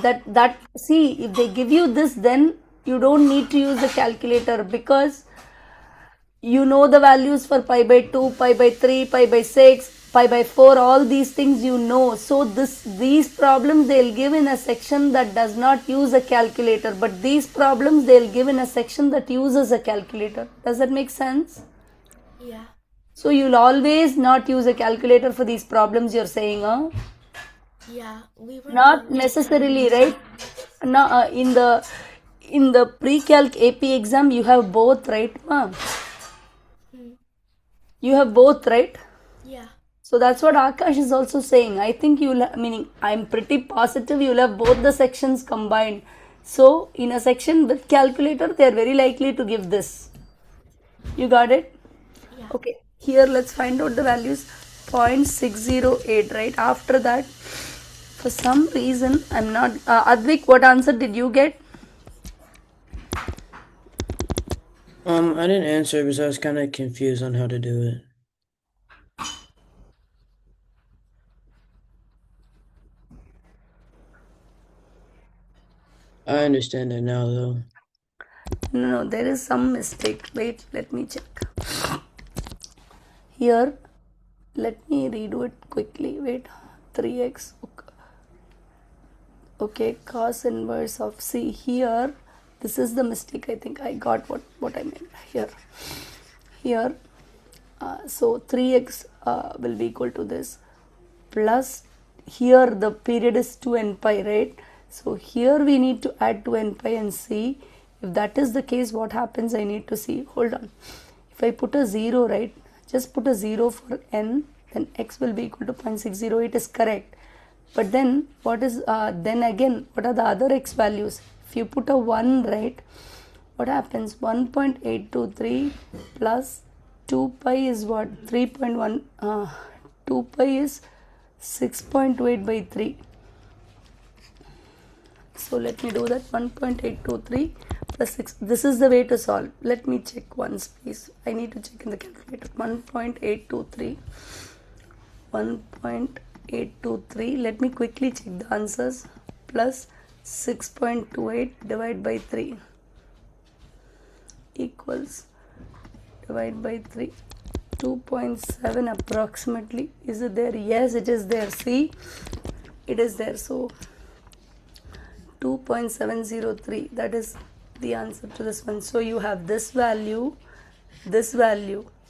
See, if they give you this, then you don't need to use the calculator because you know the values for pi by 2, pi by 3, pi by 6, pi by 4, all these things you know. So these problems they'll give in a section that does not use a calculator, but these problems they'll give in a section that uses a calculator. Does that make sense? Yeah. So you'll always not use a calculator for these problems you're saying, huh? Yeah, we were Not necessarily, right? No, in the pre-calc AP exam you have both, right, ma? You have both, right? Yeah. So that's what Akash is also saying. I think meaning I'm pretty positive you'll have both the sections combined. So in a section with calculator, they are very likely to give this. You got it? Yeah. Okay. Here let's find out the values. 0.608, right? After that, for some reason I'm not. Advik, what answer did you get? I didn't answer because I was kind of confused on how to do it. I understand it now, though. No, there is some mistake. Wait, let me check. Here, let me redo it quickly. Wait, 3x. Okay, cos inverse of C. Here, this is the mistake. I think I got what I meant here. Here, so 3x will be equal to this plus here the period is 2n pi, right? So here we need to add 2n pi and see if that is the case what happens. I need to see. Hold on. If I put a 0, right, just put a 0 for n, then x will be equal to 0.608 is correct. But then what is then again what are the other x values? If you put a 1, right, what happens? 1.823 plus 2 pi is what? 3.1. 2 pi is 6.28 by 3. So let me do that. 1.823 plus 6. This is the way to solve. Let me check once, please. I need to check in the calculator. 1.823. 1.823. Let me quickly check the answers. Plus 6.28 divided by 3 equals divide by 3. 2.7 approximately. Is it there? Yes, it is there. See, it is there. So 2.703, that is the answer to this one. So you have this value.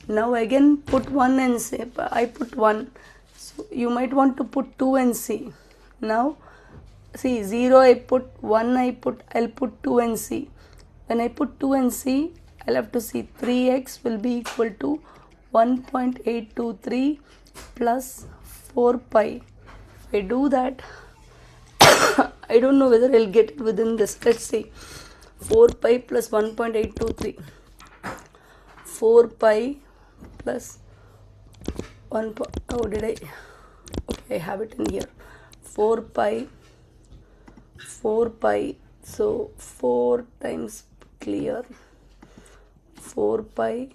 Now again put 1 and say I put 1. So you might want to put 2 and see. Now see 0 I put, 1 I'll put 2 and see. When I put 2 and see, I'll have to see 3x will be equal to 1.823 plus 4 pi. If I do that, I don't know whether I'll get it within this. Let's see. 4 pi plus 1.823. 4 pi plus 1. Oh, did I? Okay, I have it in here. 4 pi. So 4 times clear. 4 pi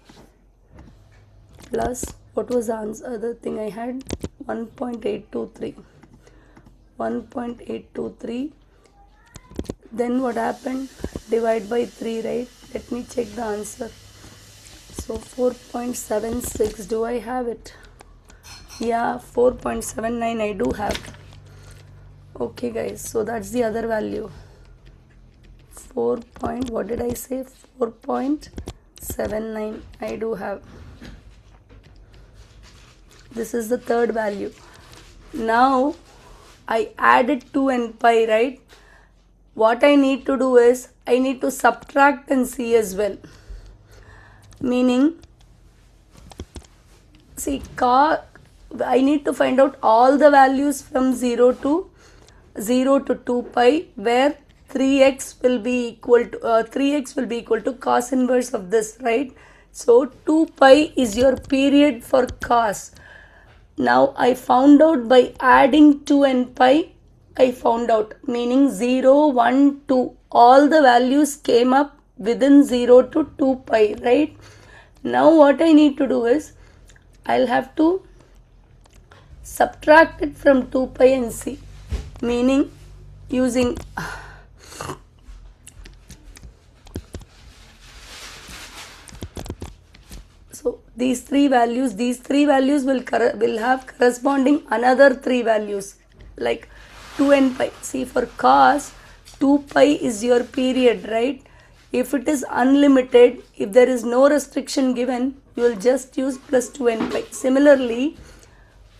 plus what was the other thing I had? 1.823. 1.823. Then what happened? Divide by 3, right? Let me check the answer. So 4.76. Do I have it? Yeah, 4.79 I do have. Okay, guys. So that's the other value. 4. What did I say? 4.79 I do have. This is the third value. Now I added 2 and pi, right? what I need to do is I need to subtract and see as well. Meaning, see, I need to find out all the values from 0 to 2 pi, where 3x will be equal to cos inverse of this, right? So 2 pi is your period for cos. Now I found out by adding 2 and pi, I found out, meaning 0, 1, 2, all the values came up within 0 to 2 pi, right? Now what I need to do is, I'll have to subtract it from 2 pi and see, meaning using so these three values will have corresponding another three values like 2 and pi. See, for cos, 2 pi is your period, right? If it is unlimited, if there is no restriction given, you will just use plus 2 and pi. Similarly,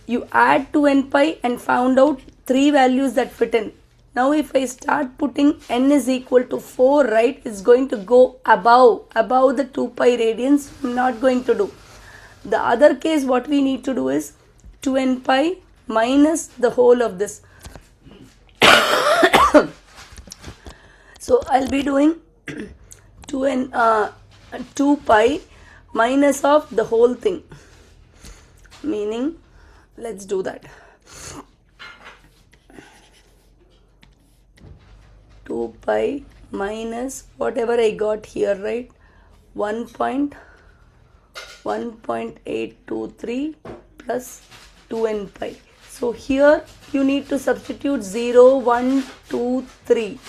you add 2 and pi and found out three values that fit in. Now if I start putting n is equal to 4, right, it's going to go above the 2 pi radians. I'm not going to do. The other case, what we need to do is 2 n pi minus the whole of this. So I'll be doing 2 pi minus of the whole thing, meaning, let's do that. 2 pi minus whatever I got here, right? 1.823 plus 2 n pi. So here you need to substitute 0, 1, 2, 3.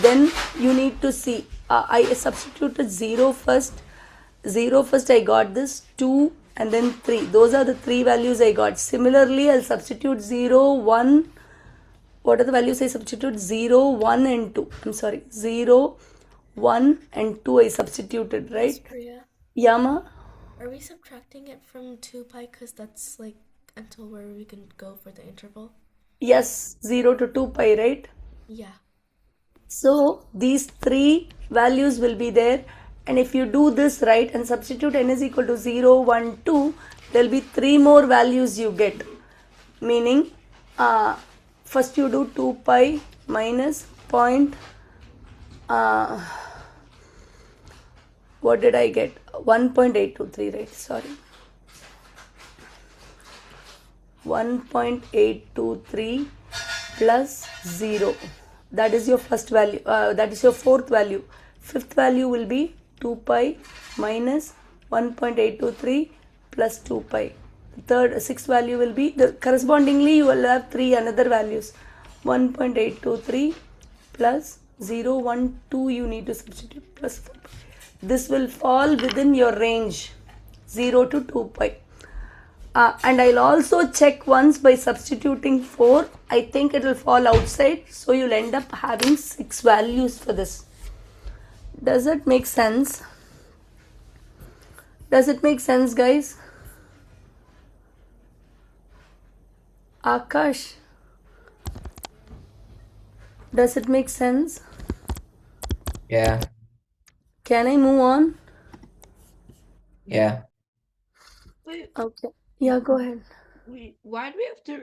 Then you need to see, I substituted 0 first. 0 first I got this, 2 and then 3. Those are the three values I got. Similarly, I'll substitute 0, 1. What are the values I substitute? 0, 1 and 2. I'm sorry, 0, 1 and 2 I substituted, right? Miss Priya, Yama? are we subtracting it from 2 pi because that's like until where we can go for the interval? Yes, 0 to 2 pi, right? Yeah. So these three values will be there, and if you do this right and substitute n is equal to 0, 1, 2, there will be three more values you get, meaning first you do 2 pi minus point, what did I get? 1.823, right? Sorry. 1.823 plus 0. That is your first value. That is your fourth value. Fifth value will be 2 pi minus 1.823 plus 2 pi. Sixth value will be, correspondingly you will have three another values. 1.823 plus 0, 1, 2 you need to substitute plus 4 pi. This will fall within your range 0 to 2 pi. And I'll also check once by substituting 4. I think it will fall outside, so you'll end up having 6 values for this. Does it make sense? Does it make sense, guys? Akash, does it make sense? Yeah. Can I move on? Yeah. Wait, Okay. Yeah, go ahead. why do we have to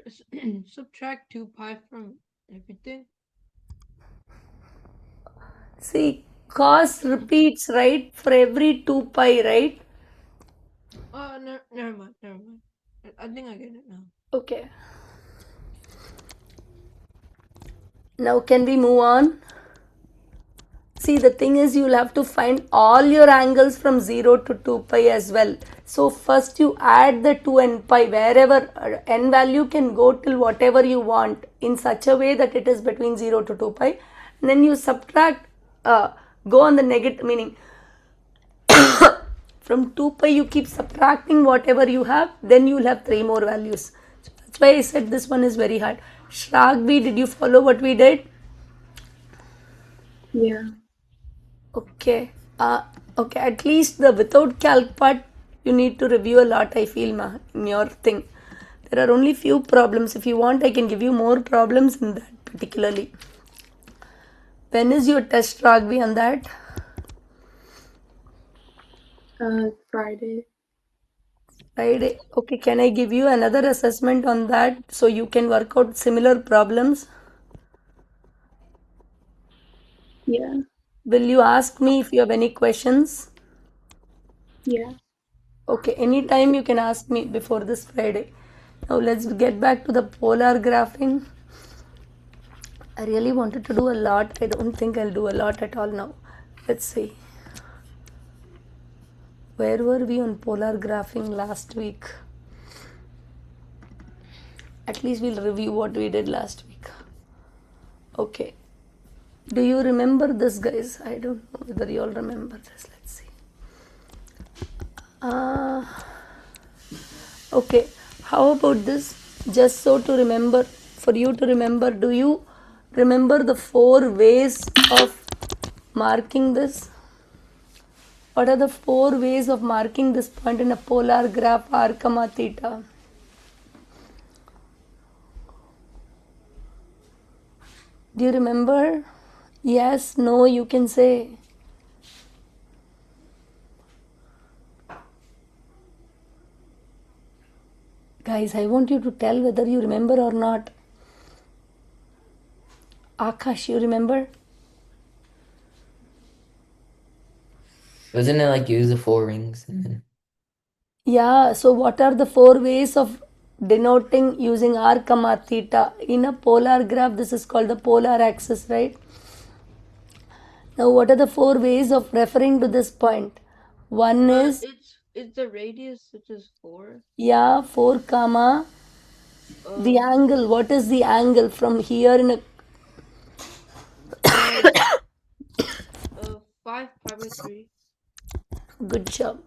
subtract 2 pi from everything? See, cos repeats, right, for every 2 pi, right? Never mind. I think I get it now. Okay. Now can we move on? See, the thing is, you'll have to find all your angles from 0 to 2 pi as well. So first you add the 2 n pi, wherever n value can go till whatever you want, in such a way that it is between 0 to 2 pi. And then you subtract, go on the negative, meaning from 2 pi you keep subtracting whatever you have, then you will have three more values. So that's why I said this one is very hard. Shragvi, did you follow what we did? Yeah. Okay. Okay, at least the without calc part you need to review a lot, I feel, in your thing. There are only few problems. If you want, I can give you more problems in that particularly. When is your test, Ragvi, on that? Friday. Friday. Okay, can I give you another assessment on that so you can work out similar problems? Yeah. Will you ask me if you have any questions? Yeah. Okay, anytime you can ask me before this Friday. Now let's get back to the polar graphing. I really wanted to do a lot. I don't think I'll do a lot at all now. Let's see. Where were we on polar graphing last week? At least we'll review what we did last week. Okay. Do you remember this, guys? I don't know whether you all remember this. Let's see. Okay. How about this? Just so to remember, for you to remember, do you remember the 4 ways of marking this? What are the 4 ways of marking this point in a polar graph r comma theta? Do you remember? Yes, no, you can say. Guys, I want you to tell whether you remember or not. Akash, you remember? Wasn't it like use the 4 rings and then Yeah, so what are the 4 ways of denoting using r comma theta? In a polar graph, this is called the polar axis, right? Now, what are the 4 ways of referring to this point? One is, It's the radius, which is 4. yeah, 4 comma, the angle. What is the angle from here in a 5 pi by 3. good job?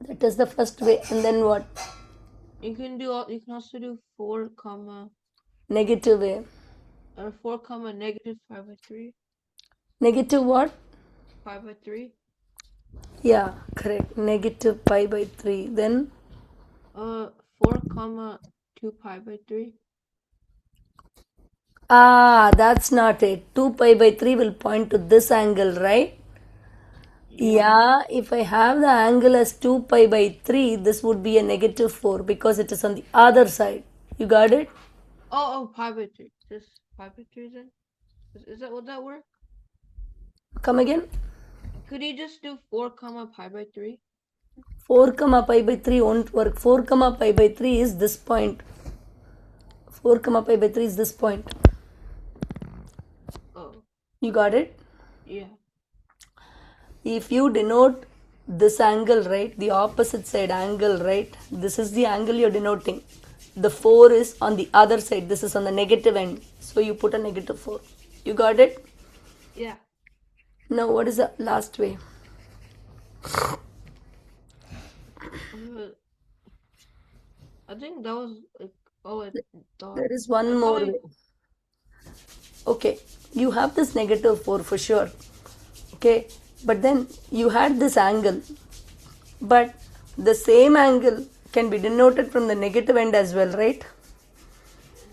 That is the first way. And then what? You can also do 4 comma Negative way. 4 comma negative 5 by 3. Negative what? 5 by 3. Yeah, correct. Negative pi by 3. Then 4 comma 2 pi by 3. That's not it. 2 pi by 3 will point to this angle, right? Yeah, if I have the angle as 2 pi by 3, this would be a negative 4 because it is on the other side. You got it? Oh, pi by 3. Just pi by 3 then? Would that work? Come again? Could you just do 4 comma pi by 3? 4 comma pi by 3 won't work. 4 comma pi by 3 is this point. 4 comma pi by 3 is this point. Oh. You got it? Yeah. If you denote this angle, right, the opposite side angle, right, this is the angle you're denoting. The 4 is on the other side. This is on the negative end. So you put a negative 4. You got it? Yeah. Now, what is the last way? I think that was There is one more way. Okay, you have this negative 4 for sure. Okay, but then you had this angle. But the same angle can be denoted from the negative end as well, right?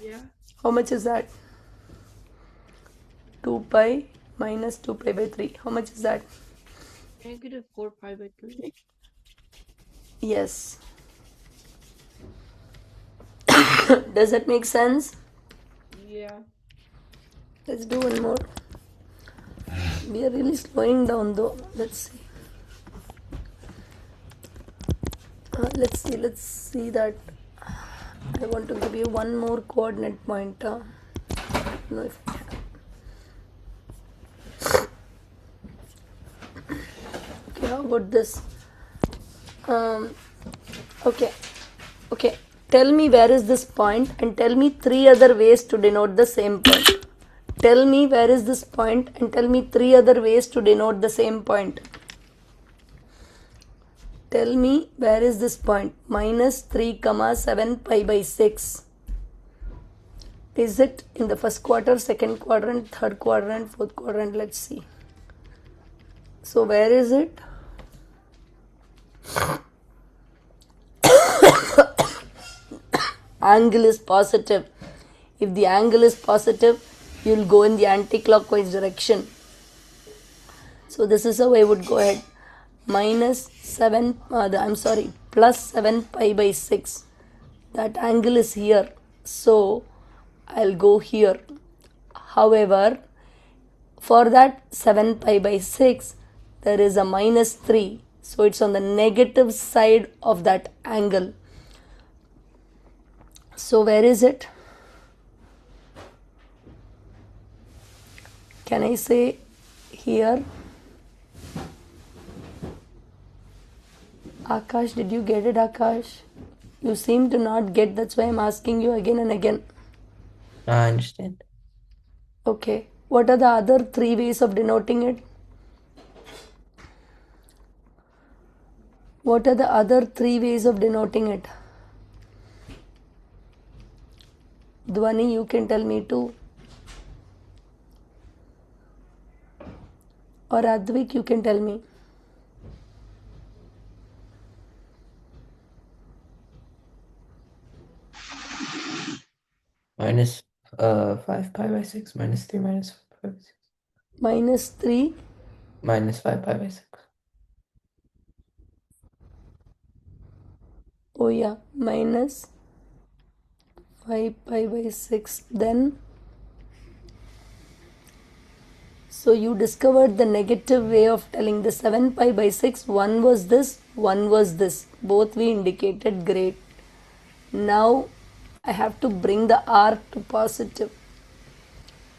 Yeah. How much is that? 2 pi minus 2 pi by 3. How much is that? Negative 4 pi by 3. Yes. Does that make sense? Yeah. Let's do one more. We are really slowing down though. Let's see. Let's see that. I want to give you one more coordinate point. I don't know if I have. Okay, how about this? Okay. Tell me where is this point and tell me 3 other ways to denote the same point. Tell me where is this point and tell me 3 other ways to denote the same point. Tell me where is this point? Minus 3 comma 7 pi by 6. Is it in the first quadrant, second quadrant, third quadrant, fourth quadrant? Let's see. So where is it? Angle is positive. If the angle is positive, you'll go in the anti-clockwise direction. So this is how I would go ahead. Minus 7, plus 7 pi by 6. That angle is here. So I'll go here. However, for that 7 pi by 6, there is a minus 3. So it's on the negative side of that angle. So where is it? Can I say here? Akash, did you get it, Akash? You seem to not get, that's why I'm asking you again and again. I understand. Okay. What are the other 3 ways of denoting it? What are the other 3 ways of denoting it? Dhwani, you can tell me too. Or Advik, you can tell me. Minus 5 pi by 6 minus 3 minus 5 pi by 6. Minus 3 Minus 5 pi by 6. Oh yeah, minus 5 pi by 6. Then, so you discovered the negative way of telling the 7 pi by 6. One was this, one was this. Both we indicated. Great. Now I have to bring the r to positive.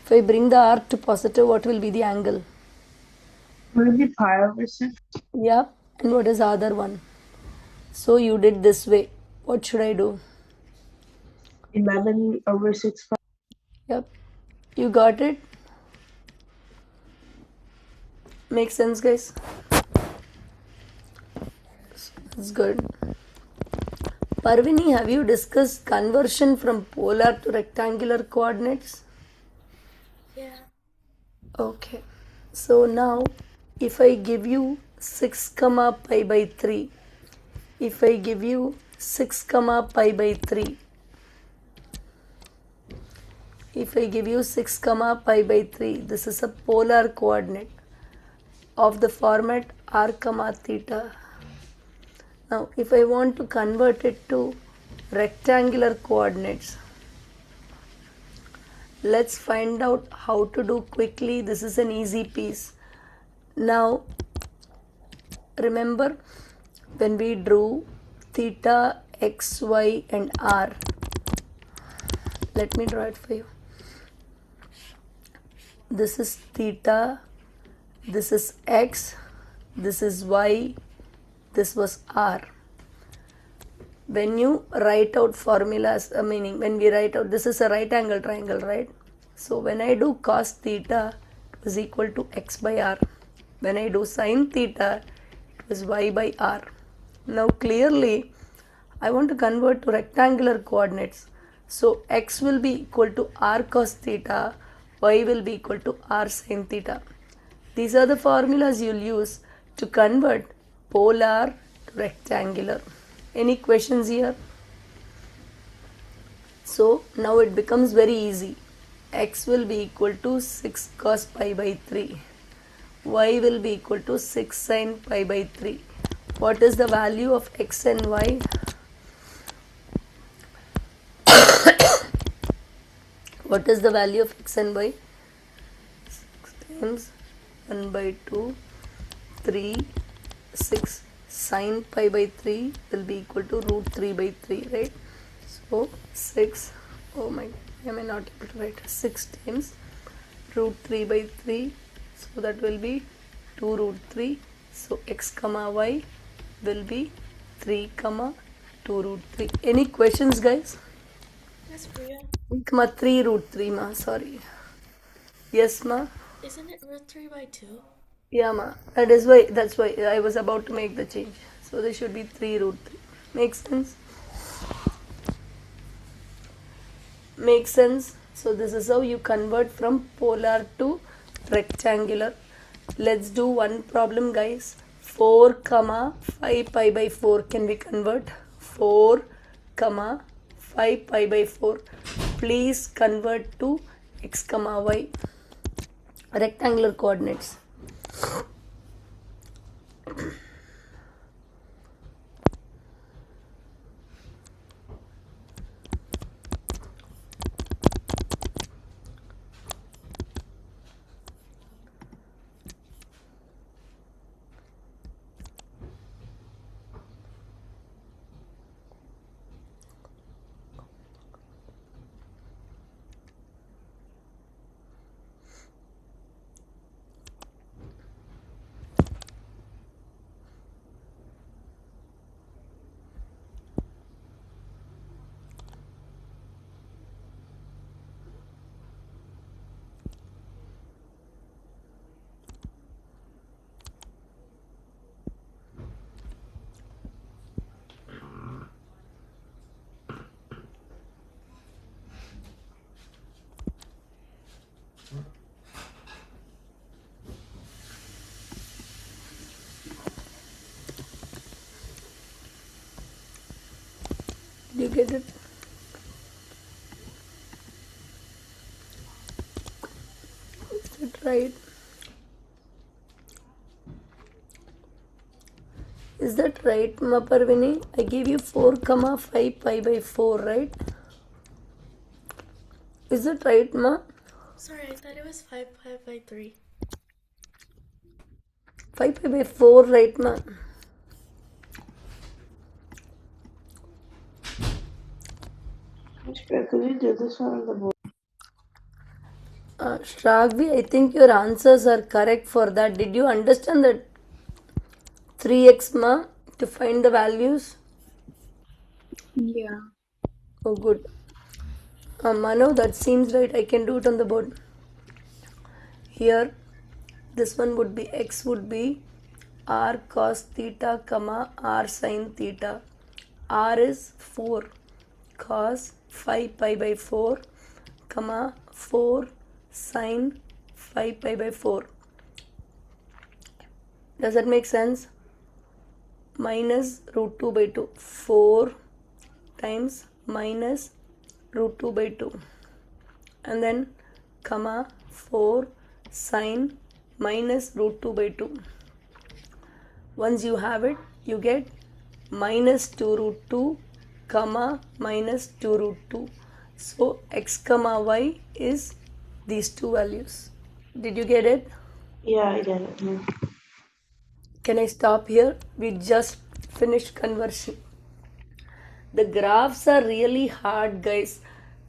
If I bring the r to positive, what will be the angle? Will it be pi over 6? Yeah. And what is the other one? So you did this way. What should I do? 11 over 6 pi. Yep. You got it? Makes sense, guys? That's good. Parvini, have you discussed conversion from polar to rectangular coordinates? Yeah. Okay. So now, if I give you 6 comma pi by 3, if I give you 6 comma pi by 3, if I give you 6 comma pi by 3, this is a polar coordinate of the format r comma theta. Now, if I want to convert it to rectangular coordinates, let's find out how to do quickly. This is an easy piece. Now, remember when we drew theta, x, y and r. Let me draw it for you. This is theta, this is x, this is y, this was r. When you write out formulas, meaning when we write out, this is a right angle triangle, right? So when I do cos theta, it was equal to x by r. When I do sin theta, it was y by r. Now clearly, I want to convert to rectangular coordinates. So x will be equal to r cos theta, y will be equal to r sin theta. These are the formulas you'll use to convert polar to rectangular. Any questions here? So now it becomes very easy. X will be equal to 6 cos pi by 3. Y will be equal to 6 sin pi by 3. What is the value of x and y? What is the value of x and y? 6 times 1 by 2, 3, 6 sin pi by 3 will be equal to root 3 by 3, right? So 6, oh my, am I not able to write 6 times root 3 by 3, so that will be 2 root 3. So x comma y will be 3 comma 2 root 3. Any questions, guys? Yes, Priya. Comma 3 root 3 ma, sorry. Yes ma? Isn't it root 3 by 2? Yeah ma, that's why I was about to make the change. So there should be 3 root 3. Makes sense? Makes sense? So this is how you convert from polar to rectangular. Let's do one problem, guys. 4 comma 5 pi by 4. Can we convert? 4 comma 5 pi by 4. Please convert to x comma y, rectangular coordinates. Did you get it? Is it right? Is that right, Ma Parvini? I gave you 4 comma 5 pi by 4, right? Is that right, Ma? Sorry, I thought it was 5 pi by 3. 5 pi by 4, right, Ma? Could you do this one on the board? Shragvi, I think your answers are correct for that. Did you understand that 3x, Ma, to find the values? Yeah. Oh, good. Mano, that seems right. I can do it on the board. Here, this one would be x would be r cos theta, comma r sin theta. R is 4 cos 5 pi by 4, comma 4 sin 5 pi by 4. Does that make sense? Minus root 2 by 2. 4 times minus root 2 by 2. And then comma 4 sine minus root 2 by 2. Once you have it, you get minus 2 root 2 comma minus 2 root 2. So x comma y is these two values. Did you get it? Yeah, I get it. Can I stop here? We just finished conversion. The graphs are really hard, guys.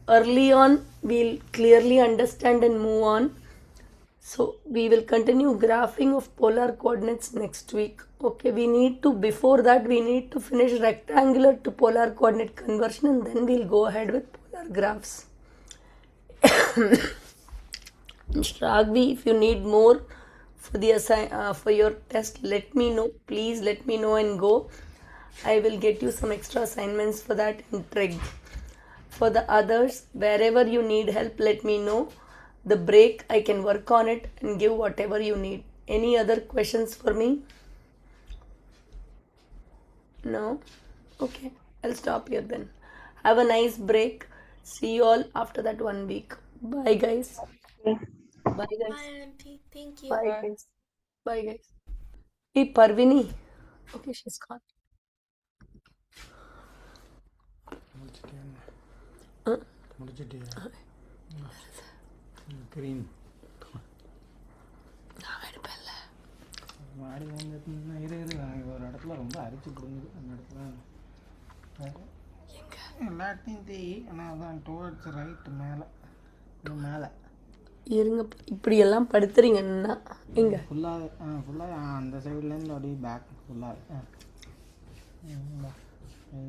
Early on, we'll clearly understand and move on. So we will continue graphing of polar coordinates next week. Okay, before that, we need to finish rectangular to polar coordinate conversion, and then we'll go ahead with polar graphs. Shragvi, if you need more for your test, let me know. Please let me know and go. I will get you some extra assignments for that in Trig. For the others, wherever you need help, let me know. The break, I can work on it and give whatever you need. Any other questions for me? No? Okay, I'll stop here then. Have a nice break. See you all after that 1 week. Bye, guys. Bye, guys. Bye, Auntie. Thank you. Bye, guys. Bye, guys. Hey, Parvini. Okay, she's gone. Green நான் எடுப்பேன்ல. மாடி வாங்கிட்டு இரு ஒரு இடத்துல ரொம்ப அரிச்சு பிடுங்குது அந்த இடத்துல எல்லாத்தையும் தேய் ஆனால் அதான் டுவர்ட்ஸ் ரைட்டு மேலே மேலே இருங்க, இப்படியெல்லாம் படுத்துறீங்கன்னா எங்க ஃபுல்லாக அந்த சைட்லேருந்து அப்படியே பேக் ஃபுல்லாக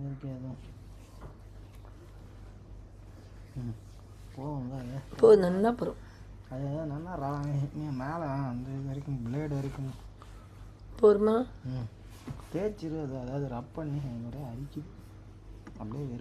இருக்கு எதுவும் போதும், நல்லா போகிறோம். அது நல்லா மேலே அந்த இது வரைக்கும் பிளேடு வரைக்கும் போருமா தேய்ச்சிரு. அது அதாவது ரப் பண்ணி நிறைய அரிக்குது அப்படியே